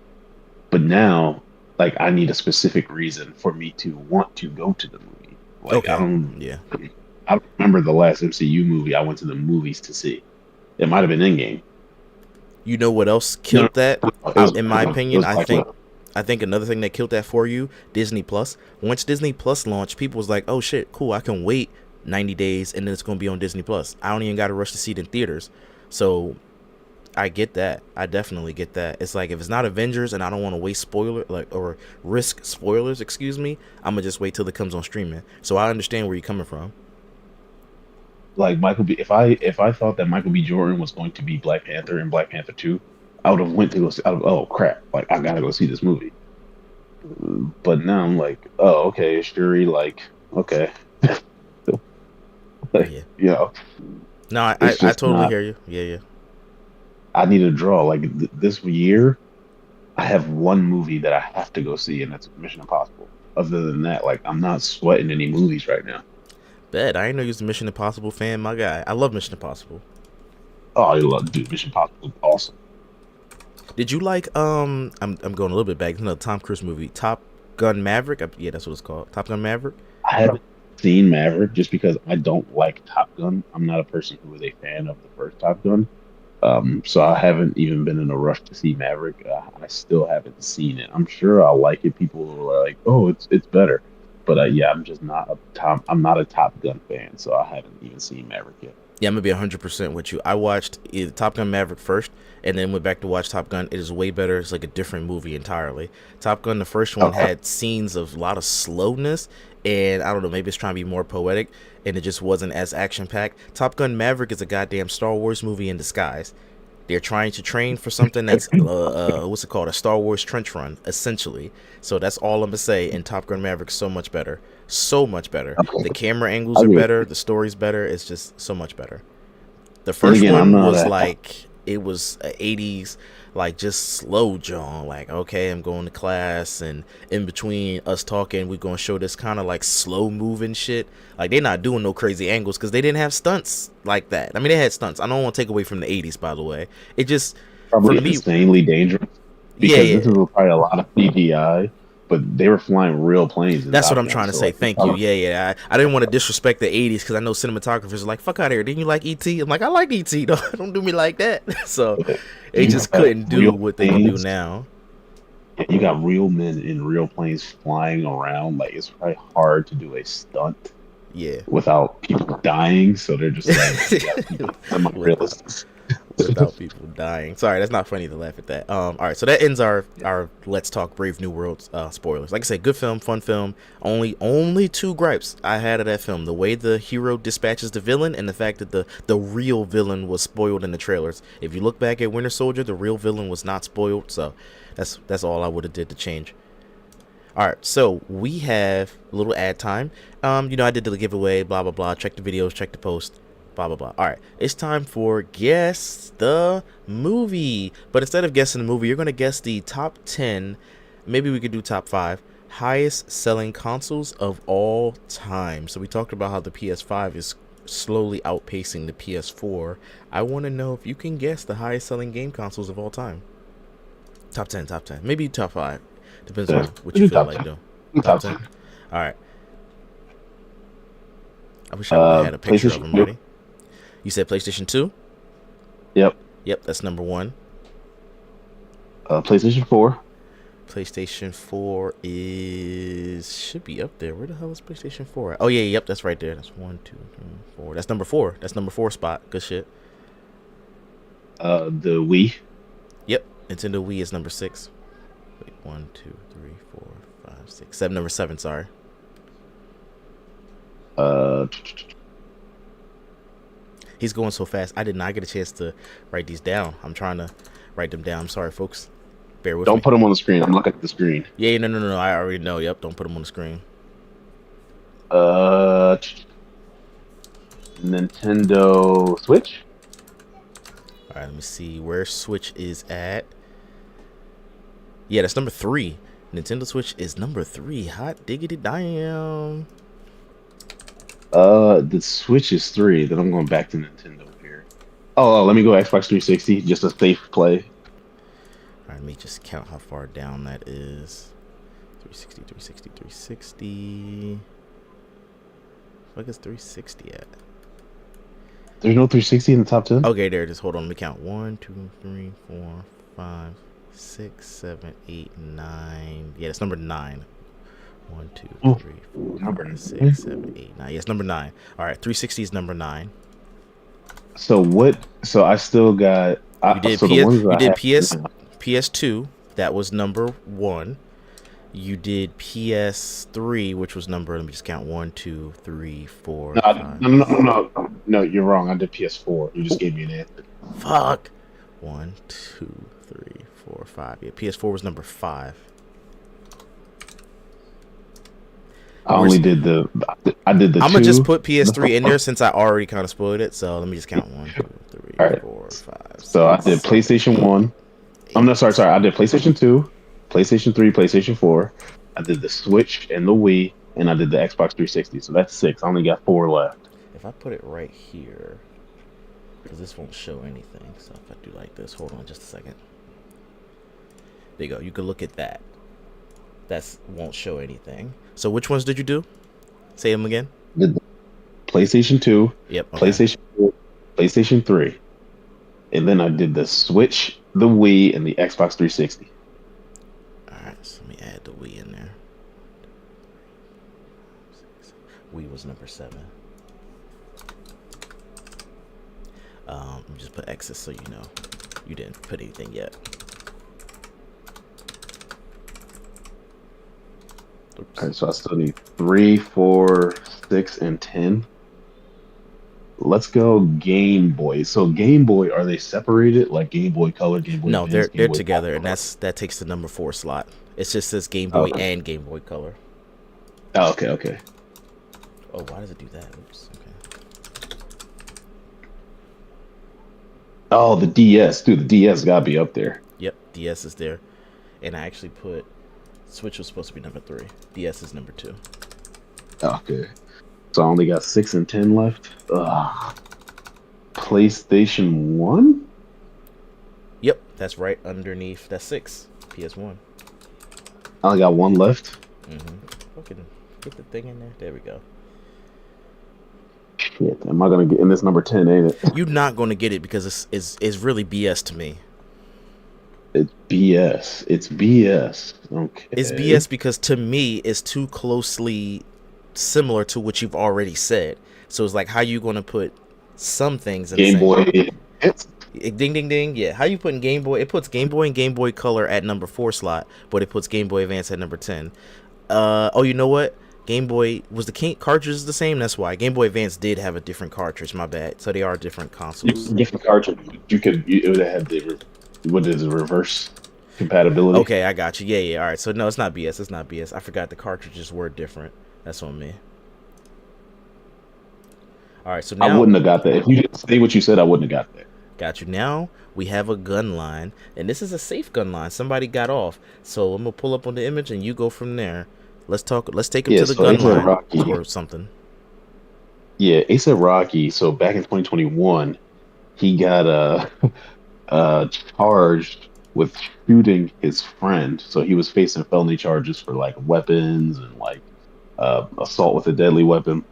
But now, like, I need a specific reason for me to want to go to the movie. Like, okay. I don't remember the last MCU movie I went to the movies to see. It might have been Endgame. You know what else killed that? In my opinion, I I think another thing that killed that for you, Disney Plus. Once Disney Plus launched, people was like, oh shit, cool, I can wait 90 days and then it's going to be on Disney Plus. I don't even got to rush to see it in theaters. So I get that. I definitely get that. It's like if it's not Avengers and I don't want to waste or risk spoilers, excuse me, I'm going to just wait till it comes on streaming. So I understand where you're coming from. Like Michael B. If I thought that Michael B. Jordan was going to be Black Panther and Black Panther 2, I would have went to go see. Oh crap! Like I gotta go see this movie. But now I'm like, oh okay, Shuri. Like okay, like Yeah. you know, No, I it's just totally not. hear you. Yeah, yeah. I need to draw. Like this year, I have one movie that I have to go see, and that's Mission Impossible. Other than that, like I'm not sweating any movies right now. Bet. I ain't know you was a Mission Impossible fan, my guy. I love Mission Impossible. Oh, I love dude. Mission Impossible is awesome. Did you like I'm going a little bit back to another Tom Cruise movie, Top Gun Maverick? Yeah, that's what it's called. Top Gun Maverick. I haven't seen Maverick just because I don't like Top Gun. I'm not a person who is a fan of the first Top Gun. So I haven't even been in a rush to see Maverick. I still haven't seen it. I'm sure I'll like it. People are like, "Oh, it's better," but yeah, I'm just not a Top. I'm not a Top Gun fan, so I haven't even seen Maverick yet. Yeah, I'm gonna be 100% with you. I watched either Top Gun Maverick first, and then went back to watch Top Gun. It is way better. It's like a different movie entirely. Top Gun, the first one, Okay. had scenes of a lot of slowness, and I don't know, maybe it's trying to be more poetic, and it just wasn't as action packed. Top Gun Maverick is a goddamn Star Wars movie in disguise. They're trying to train for something that's what's it called, a Star Wars trench run, essentially. So that's all I'm gonna say. And Top Gun Maverick so much better, so much better. The Okay. camera angles I are agree. better, the story's better. It's just so much better. The And first again, I'm one not was a. like it was a 80s, like just slow John. Like okay, I'm going to class, and in between us talking, we're gonna show this kind of like slow moving shit. Like they're not doing no crazy angles because they didn't have stunts like that. I mean, they had stunts. I don't want to take away from the 80s, by the way. It just for Probably me, insanely dangerous yeah, because this yeah. is probably a lot of CGI, but they were flying real planes in That's what Top I'm Gun. trying to So say. like, Thank you. Yeah, yeah. I didn't want to disrespect the 80s because I know cinematographers are like, fuck out of here. Didn't you like E.T.? I'm like, I like E.T. though. Don't do me like that. So they you just got couldn't do real what they can do planes. now. You got real men in real planes flying around. Like it's probably hard to do a stunt Yeah. without people dying. So they're just like, we got to keep it without semi-realistic. without people dying. Sorry, that's not funny to laugh at that. All right, so that ends our Let's Talk Brave New World spoilers. Like I said, good film, fun film. Only two gripes I had of that film: the way the hero dispatches the villain, and the fact that the real villain was spoiled in the trailers. If you look back at Winter Soldier, the real villain was not spoiled. So that's all I would have did to change. All right, so we have a little ad time. I did the giveaway, blah blah blah. Check the videos, check the post, blah blah blah. All right, it's time for guess the movie. But instead of guessing the movie, you're gonna guess the top 10. Maybe we could do top 5 highest selling consoles of all time. So we talked about how the PS5 is slowly outpacing the PS4. I want to know if you can guess the highest selling game consoles of all time. Top 10, top 10, maybe top 5. Depends on Yeah, what we you do feel top like 10. doing. We do Top top 10? 10. All right. I wish I had a picture of PlayStation them 2. ready. You said PlayStation 2? Yep. Yep, that's number 1. PlayStation 4. PlayStation 4 should be up there. Where the hell is PlayStation 4 at? Oh yeah, yep, that's right there. That's 1, 2, 3, 4. That's number 4. That's number 4 spot. Good shit. The Wii. Yep, Nintendo Wii is number 6. Wait, 1, 2, 3, 4, 5, 6, 7. Number 7. Sorry. Uh, He's going so fast. I did not get a chance to write these down. I'm trying to write them down. I'm sorry, folks. Bear with don't me. put them on the screen. I'm looking at the screen. Yeah, no. I already know. Yep, don't put them on the screen. Uh, Nintendo Switch. All right, let me see where Switch is at. Yeah, that's number 3. Nintendo Switch is number 3. Hot diggity damn. The Switch is 3. Then I'm going back to Nintendo here. Let me go Xbox 360. Just a safe play. All right, let me just count how far down that is. 360, 360, 360. What is 360 at? There's no 360 in the top 10. Okay, there it is. Hold on, let me count. 1, 2, 3, 4, 5, 6, 7, 8, 9. Yeah, it's number 9. 1, 2, Oh, 3, 4, number 5, 6, 7, nine. 8, 9. Yes, number 9. All right, 360 is number 9. So what? So I still got. You did So the PS. ones You I did have PS. now. PS2. That was number 1. You did PS3, which was number. Let me just count. 1, 2, 3, 4, No, 5. no, no, no, no, no, no. You're wrong. I did PS4. You just Oh, gave me an answer. fuck. 1, 2, 3, 4, 5. Yeah, PS4 was number 5. I Where's only did the. I did the I'm gonna just two. put PS3 in there since I already kind of spoiled it. So let me just count 1, 2, 3, All right. 4, 5, So I 6, did 7, PlayStation 1. I'm no, sorry, 8. sorry. I did PlayStation 2, PlayStation 3, PlayStation 4. I did the Switch and the Wii, and I did the Xbox 360. So that's six. I only got four left. If I put it right here, because this won't show anything. So if I do like this, hold on just a second. There you go. You can look at that. That won't show anything. So which ones did you do? Say them again. Did the PlayStation 2, Yep. Okay. PlayStation 4, PlayStation 3. And then I did the Switch, the Wii, and the Xbox 360. All right. So let me add the Wii in there. Wii was number 7. Let me just put X's so you know you didn't put anything yet. Oops. All right, so I still need 3, 4, 6, and 10. Let's go Game Boy. So Game Boy, are they separated like Game Boy Color, Game Boy No, Advance, they're Game Boy together, and Pocket? that takes the number 4 slot. It just says Game Boy Okay. and Game Boy Color. Oh, okay, okay. Oh, why does it do that? Oops. Okay. Oh, the DS, dude. The DS got to be up there. Yep, DS is there, and I actually put Switch was supposed to be number 3. DS is number 2. Okay. So I only got 6 and 10 left. PlayStation 1? Yep, that's right underneath. That's 6. PS1. I only got one left. Fucking get the thing in there. There we go. Shit, am I gonna get in this number 10? Ain't it? You're not going to get it because it's really BS to me. It's BS. It's BS. Okay. It's BS because to me it's too closely similar to what you've already said. So it's like, how you going to put some things in the Game same? Boy. It's Ding ding ding. Yeah, how you putting Game Boy? It puts Game Boy and Game Boy Color at number 4 slot, but it puts Game Boy Advance at number 10. Oh, you know what? Game Boy was the cartridge the same. That's why Game Boy Advance did have a different cartridge. My bad. So they are different consoles. different cartridge. It would have had the what is it, reverse compatibility. Okay, I got you. Yeah. All right. So no, it's not BS. It's not BS. I forgot the cartridges were different. That's on me. All right. So I now wouldn't have got that if you didn't say what you said. I wouldn't have got that. got you. Now we have a gun line, and this is a safe gun line. Somebody got off. So I'm gonna pull up on the image, and you go from there. Let's talk. Let's take him Yeah, to the so gun ASAP line Rocky. or something. Yeah, ASAP Rocky. So back in 2021, he got charged with shooting his friend. So he was facing felony charges for like weapons and like assault with a deadly weapon.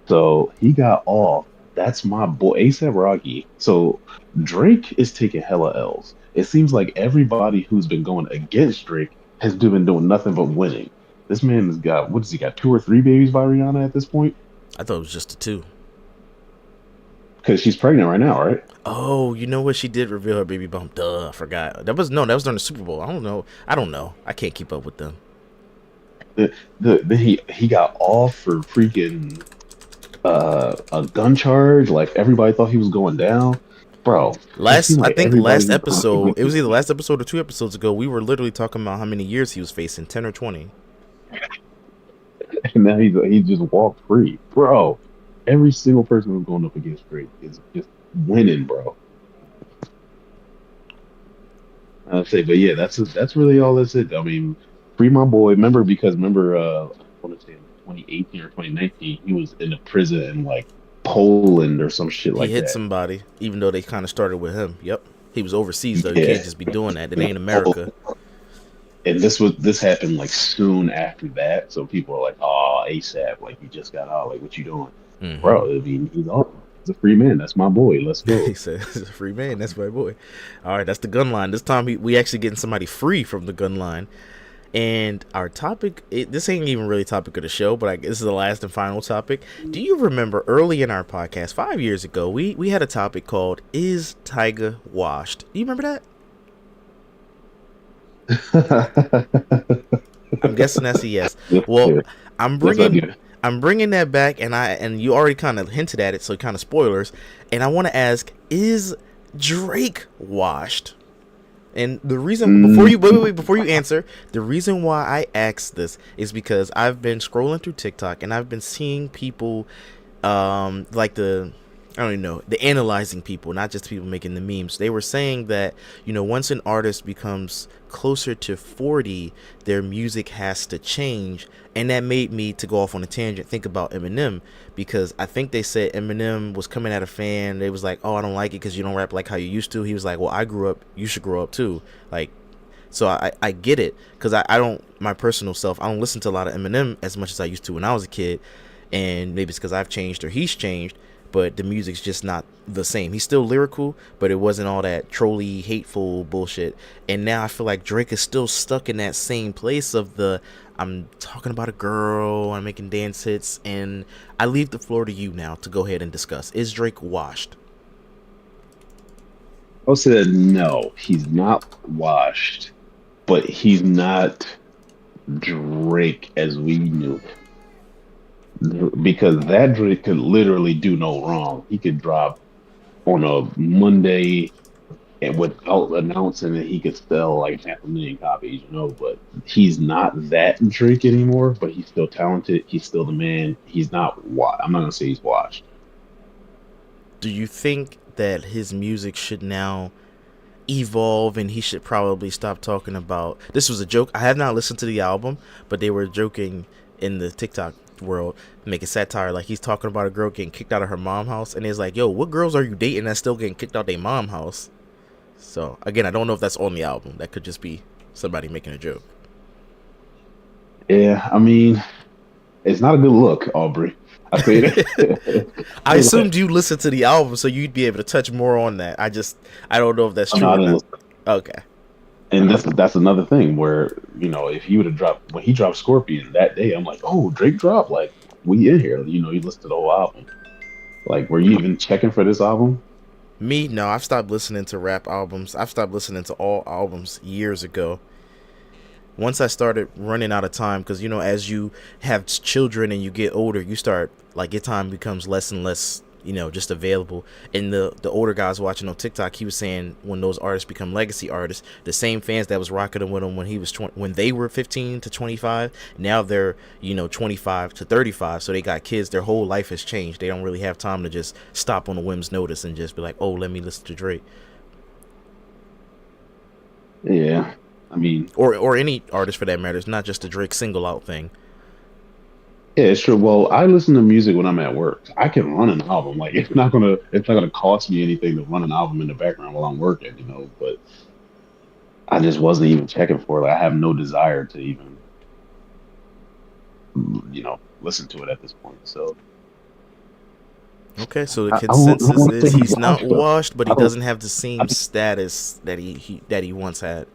So he got off. That's my boy, ASAP Rocky. So Drake is taking hella L's. It seems like everybody who's been going against Drake has been doing nothing but winning. This man has got, what does he got, 2 or 3 babies by Rihanna at this point? I thought it was just a 2. Because she's pregnant right now, right? Oh, you know what? She did reveal her baby bump. Duh, I forgot. That was during the Super Bowl. I don't know. I can't keep up with them. Then he got off for freaking a gun charge. Like everybody thought he was going down, bro. I think last Everybody, episode, it was either last episode or 2 episodes ago, we were literally talking about how many years he was facing, 10 or 20. and now he just walked free, bro. Every single person who's going up against Drake is just winning, bro. I'd say, but yeah, that's really all that's it. I mean, free my boy. Remember, I want to say in 2018 or 2019, he was in a prison in like Poland or some shit He like hit that. somebody, even though they kind of started with him. Yep. He was overseas, though. You Yeah. can't just be doing that. It ain't America. And this happened like soon after that, so people are like, "Oh, ASAP, like you just got out, like what you doing, Hmm. bro?" I mean, he's on. a free man. That's my boy. Let's He go. said, "It's a free man. That's my boy." All right, that's the gun line. This time we actually getting somebody free from the gun line. And our topic, this ain't even really topic of the show, but this is the last and final topic. Do you remember early in our podcast, 5 years ago, we had a topic called "Is Tyga Washed?" Do you remember that? I'm guessing that's a yes. Well, Yeah. I'm Yes, I bringing do. I'm bringing that back, and you already kind of hinted at it, so kind of spoilers. And I want to ask: Is Drake washed? And the reason before you wait, before you answer, the reason why I asked this is because I've been scrolling through TikTok and I've been seeing people, like I don't even know, the analyzing people, not just people making the memes. They were saying that, once an artist becomes closer to 40, their music has to change. And that made me, to go off on a tangent, think about Eminem, because I think they said Eminem was coming at a fan. They was like, oh, I don't like it because you don't rap like how you used to. He was like, well, I grew up. You should grow up too. Like, so I get it, because I don't, my personal self, I don't listen to a lot of Eminem as much as I used to when I was a kid. And maybe it's because I've changed or he's changed, but the music's just not the same. He's still lyrical, but it wasn't all that trolly, hateful bullshit. And now I feel like Drake is still stuck in that same place of I'm talking about a girl, I'm making dance hits, and I leave the floor to you now to go ahead and discuss. Is Drake washed? I said no, he's not washed, but he's not Drake as we knew. Because that Drake could literally do no wrong. He could drop on a Monday and without announcing that he could sell like 500,000 copies, but he's not that Drake anymore, but he's still talented. He's still the man. He's not, I'm not going to say he's washed. Do you think that his music should now evolve and he should probably stop talking about, this was a joke, I have not listened to the album, but they were joking in the TikTok world, making satire, like he's talking about a girl getting kicked out of her mom house, and it's like, yo, what girls are you dating that's still getting kicked out their mom house? So again, I don't know if that's on the album. That could just be somebody making a joke. Yeah, I mean, it's not a good look, Aubrey. I say that. I assumed you listened to the album, so you'd be able to touch more on that. I don't know if that's true or not. Okay. And that's another thing where, if he would have dropped, when he dropped Scorpion that day, I'm like, oh, Drake dropped, like, we in here, you listened to the whole album. Like, were you even checking for this album? Me, no, I've stopped listening to rap albums. I've stopped listening to all albums years ago. Once I started running out of time, because, as you have children and you get older, you start, like, your time becomes less and less, just available. And the older guys watching on TikTok, he was saying when those artists become legacy artists, the same fans that was rocking with him when they were 15 to 25, now they're 25 to 35, so they got kids. Their whole life has changed. They don't really have time to just stop on a whim's notice and just be like, oh, let me listen to Drake. Yeah, I mean, or any artist for that matter. It's not just a Drake single out thing. yeah, it's true. Well, I listen to music when I'm at work. I can run an album. Like, it's not gonna cost me anything to run an album in the background while I'm working. But I just wasn't even checking for it. Like, I have no desire to even, listen to it at this point. So Okay, so the I consensus want to is say he's not washed, but I he don't. doesn't have the same status that he once had.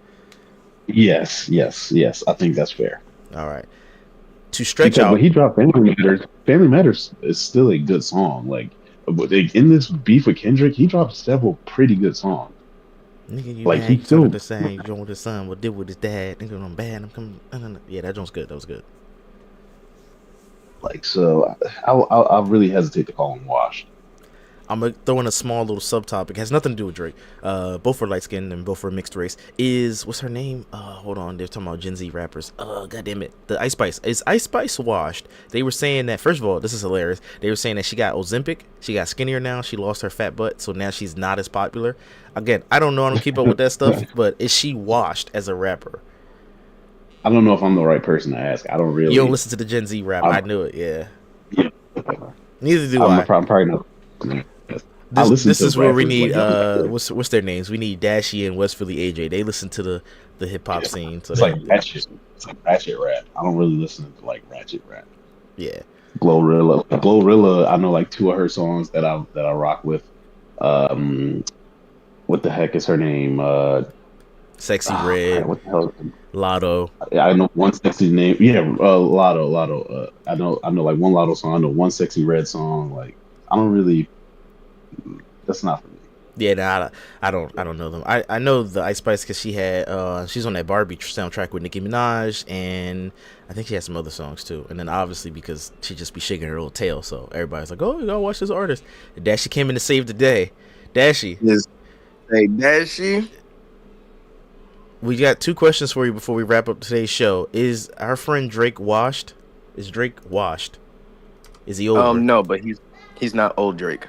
Yes, yes, yes. I think that's fair. All right. To stretch Because when out, he dropped Family Matters is still a good song. Like, in this beef with Kendrick, he dropped several pretty good songs. nigga, you Like, mad? he You talking still the same? You joined with his son? What did with his dad? Nigga, I'm bad. I'm coming. Yeah, that joint's good. That was good. like so. I really hesitate to call him washed. I'm gonna throw in a small little subtopic. It has nothing to do with Drake. Both are light skinned and both are mixed race. What's her name? Hold on. They're talking about Gen Z rappers. God damn it. The Ice Spice. Is Ice Spice washed? They were saying that, first of all, this is hilarious. They were saying that she got Ozempic. She got skinnier now. She lost her fat butt, so now she's not as popular. Again, I don't know. I don't keep up with that stuff. But is she washed as a rapper? I don't know if I'm the right person to ask. I don't really. You don't listen to the Gen Z rap. I knew it. Yeah. Yeah, Neither do I'm I. probably not. I listen This to is where we rappers need like, what's their names? We need Dashy and West Philly AJ. They listen to the hip hop scene. So it's like ratchet. It's like ratchet rap. I don't really listen to like ratchet rap. yeah. Glorilla. I know like two of her songs that I rock with. Um, what the heck is her name? Sexy Oh Red, crap! What the hell? Lotto. I know one sexy name. Yeah, Lotto. I know like one Lotto song. I know one sexy red song. Like I don't really. That's not for me. Yeah, nah, I don't know them. I know the Ice Spice because she's on that Barbie soundtrack with Nicki Minaj, and I think she has some other songs too. And then obviously because she just be shaking her little tail, so everybody's like, oh, you gotta watch this artist. Dashie came in to save the day. Dashie, Yes. Hey, Dashie. we got two questions for you before we wrap up today's show. Is our friend Drake washed? Is Drake washed? Is he over? No, but he's not old Drake.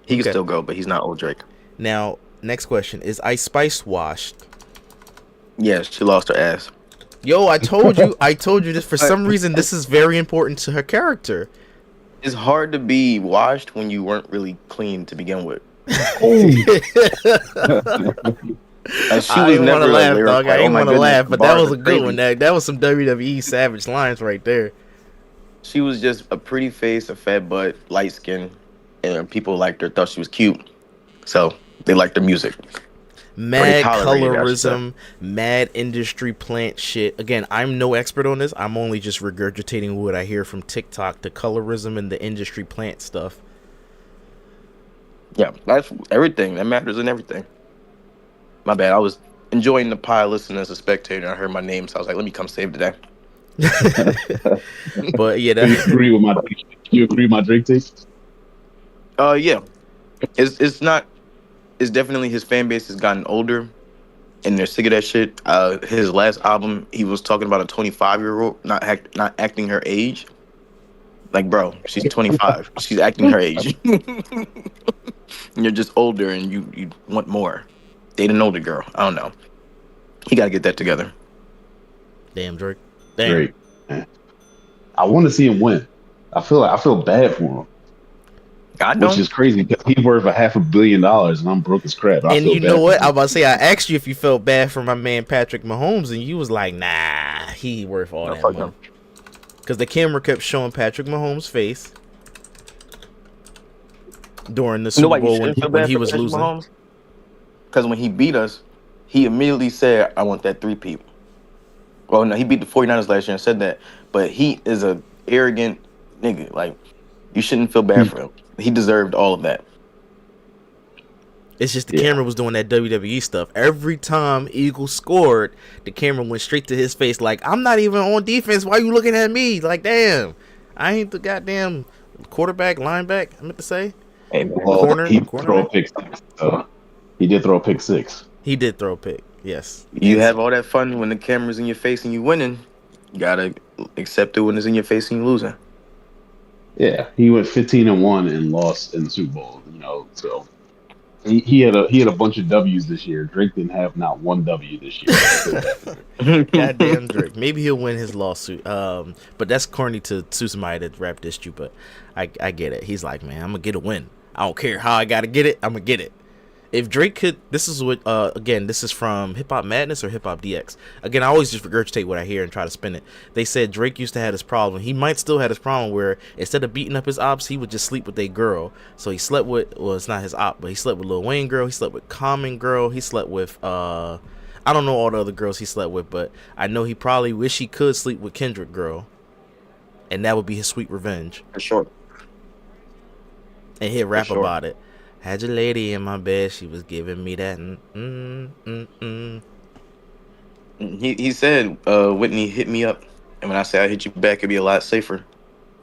He can Okay. still go, but he's not old Drake. Now, next question. Is Ice Spice washed? Yes, she lost her ass. Yo, I told you this for some reason this is very important to her character. It's hard to be washed when you weren't really clean to begin with. Oh, Like, she I was didn't want never to like, laugh, they were dog. like, I oh didn't my want to goodness, laugh, the but that bars was are a good one. crazy. That was some WWE Savage lines right there. She was just a pretty face, a fat butt, light skin, and people liked her, thought she was cute, so they liked her music. Mad tolerated it, I should say. colorism, mad industry plant shit. Again, I'm no expert on this. I'm only just regurgitating what I hear from TikTok, the colorism and the industry plant stuff. Yeah, that's everything that matters in everything. My bad. I was enjoying the pie, listening as a spectator. I heard my name, so I was like, let me come save the day. But yeah, you agree with my Drake take? Yeah. It's not. It's definitely his fan base has gotten older, and they're sick of that shit. His last album, he was talking about a 25-year-old not acting her age. Like, bro, she's 25. She's acting her age. And you're just older, and you want more. Date an older girl. I don't know. He got to get that together. damn Drake. Damn. Drake. Man. I want to see him win. I feel bad for him, I know. which is crazy because he's worth $500 million and I'm broke as crap. I And feel you bad know for what? him. I was about to say, I asked you if you felt bad for my man Patrick Mahomes, and you was like, nah, he worth all No, that fuck money. him. Because the camera kept showing Patrick Mahomes' face during the You know Super why you Bowl shouldn't feel when bad he for was Patrick losing. Mahomes? Because when he beat us, he immediately said, I want that three-peat. Well, no, he beat the 49ers last year and said that. But he is a arrogant nigga. Like, you shouldn't feel bad for him. He deserved all of that. It's just the Yeah. camera was doing that WWE stuff. Every time Eagles scored, the camera went straight to his face like, I'm not even on defense. Why you looking at me? Like, damn. I ain't the goddamn quarterback, linebacker, I meant to say. Hey, man. Well, he did throw a Cornerback. pick six. He did throw a pick six. He did throw a pick. Yes. You have all that fun when the camera's in your face and you winning. You gotta accept it when it's in your face and you losing. Yeah, he went 15-1 and lost in the Super Bowl. So he had a bunch of W's this year. Drake didn't have not one W this year. Goddamn Drake. Maybe he'll win his lawsuit. But that's corny to sue somebody to rap this you, but I get it. He's like, man, I'm gonna get a win. I don't care how I gotta get it, I'm gonna get it. If Drake could, this is what again, this is from Hip Hop Madness or Hip Hop DX. Again, I always just regurgitate what I hear and try to spin it. They said Drake used to have this problem. He might still have this problem where instead of beating up his ops, he would just sleep with a girl. So he slept with, well, it's not his op, but he slept with Lil Wayne girl. He slept with Common girl. He slept with I don't know all the other girls he slept with, but I know he probably wish he could sleep with Kendrick girl, and that would be his sweet revenge. For sure. And he'd rap sure. about it. Had your lady in my bed, she was giving me that. He said, Whitney hit me up, and when I say I hit you back, it'd be a lot safer.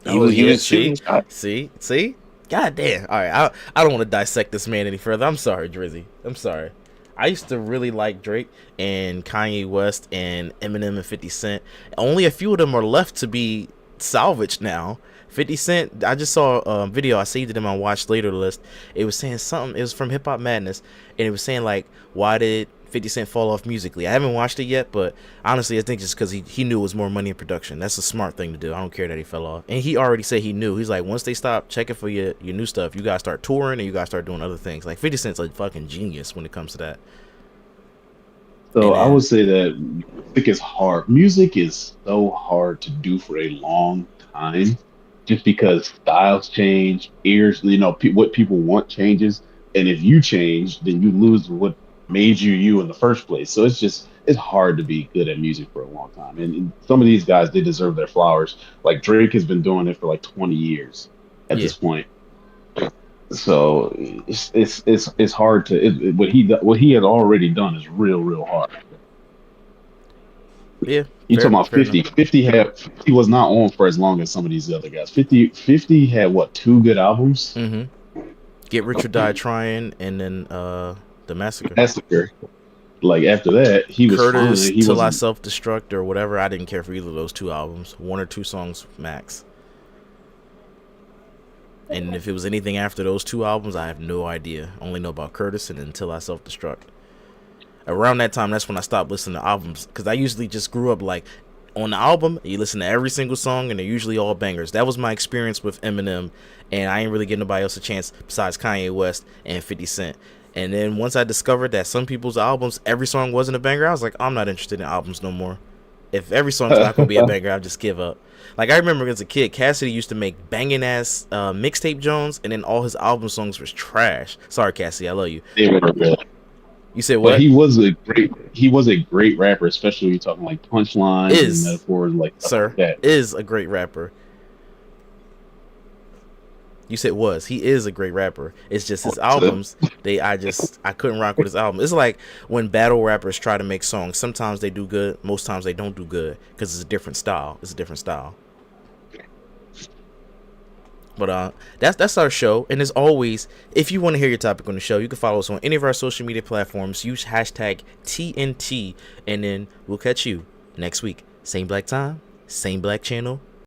He Yeah, was shooting shots. see. God damn. All right, I don't want to dissect this man any further. I'm sorry, Drizzy. I'm sorry. I used to really like Drake and Kanye West and Eminem and 50 Cent. Only a few of them are left to be salvaged now. 50 Cent, I just saw a video. I saved it in my watch later list. It was saying something. It was from Hip Hop Madness, and it was saying like, why did 50 Cent fall off musically? I haven't watched it yet, but honestly, I think just because he knew it was more money in production. That's a smart thing to do. I don't care that he fell off, and he already said he knew. He's like, once they stop checking for your new stuff, you gotta start touring and you gotta start doing other things. Like 50 Cent's a fucking genius when it comes to that. So I would say that music is hard. Music is so hard to do for a long time just because styles change, ears, what people want changes, and if you change, then you lose what made you you in the first place. So it's hard to be good at music for a long time, and some of these guys they deserve their flowers. Like Drake has been doing it for like 20 years at Yeah, this point. So it's hard to what he had already done is real hard. yeah, You talking about fair enough. 50? 50 was not on for as long as some of these other guys. 50 had what, two good albums? Mm-hmm. Get Rich or Die Trying, and then the Massacre. Massacre. Like after that, he was fine. Curtis, He Till I wasn't. Self Destruct or whatever. I didn't care for either of those two albums. One or two songs max. And if it was anything after those two albums, I have no idea. Only know about Curtis and Until I Self Destruct. Around that time, that's when I stopped listening to albums, because I usually just grew up like, on the album you listen to every single song and they're usually all bangers. That was my experience with Eminem, and I ain't really give nobody else a chance besides Kanye West and 50 Cent. And then once I discovered that some people's albums every song wasn't a banger, I was like, I'm not interested in albums no more. If every song's not gonna be a banger, I'll just give up. Like, I remember as a kid, Cassidy used to make banging ass mixtape Jones, and then all his album songs was trash. Sorry, Cassidy, I love you. They were good. You said But what? he was a great rapper, especially when you're talking like punchlines and Is, metaphors like stuff sir, like that. is a great rapper. You said was. He is a great rapper. It's just his albums, I couldn't rock with his album. It's like when battle rappers try to make songs. Sometimes they do good, most times they don't do good, because it's a different style. It's a different style. But that's our show. And as always, if you want to hear your topic on the show, you can follow us on any of our social media platforms. Use hashtag TNT, and then we'll catch you next week. Same black time, same black channel.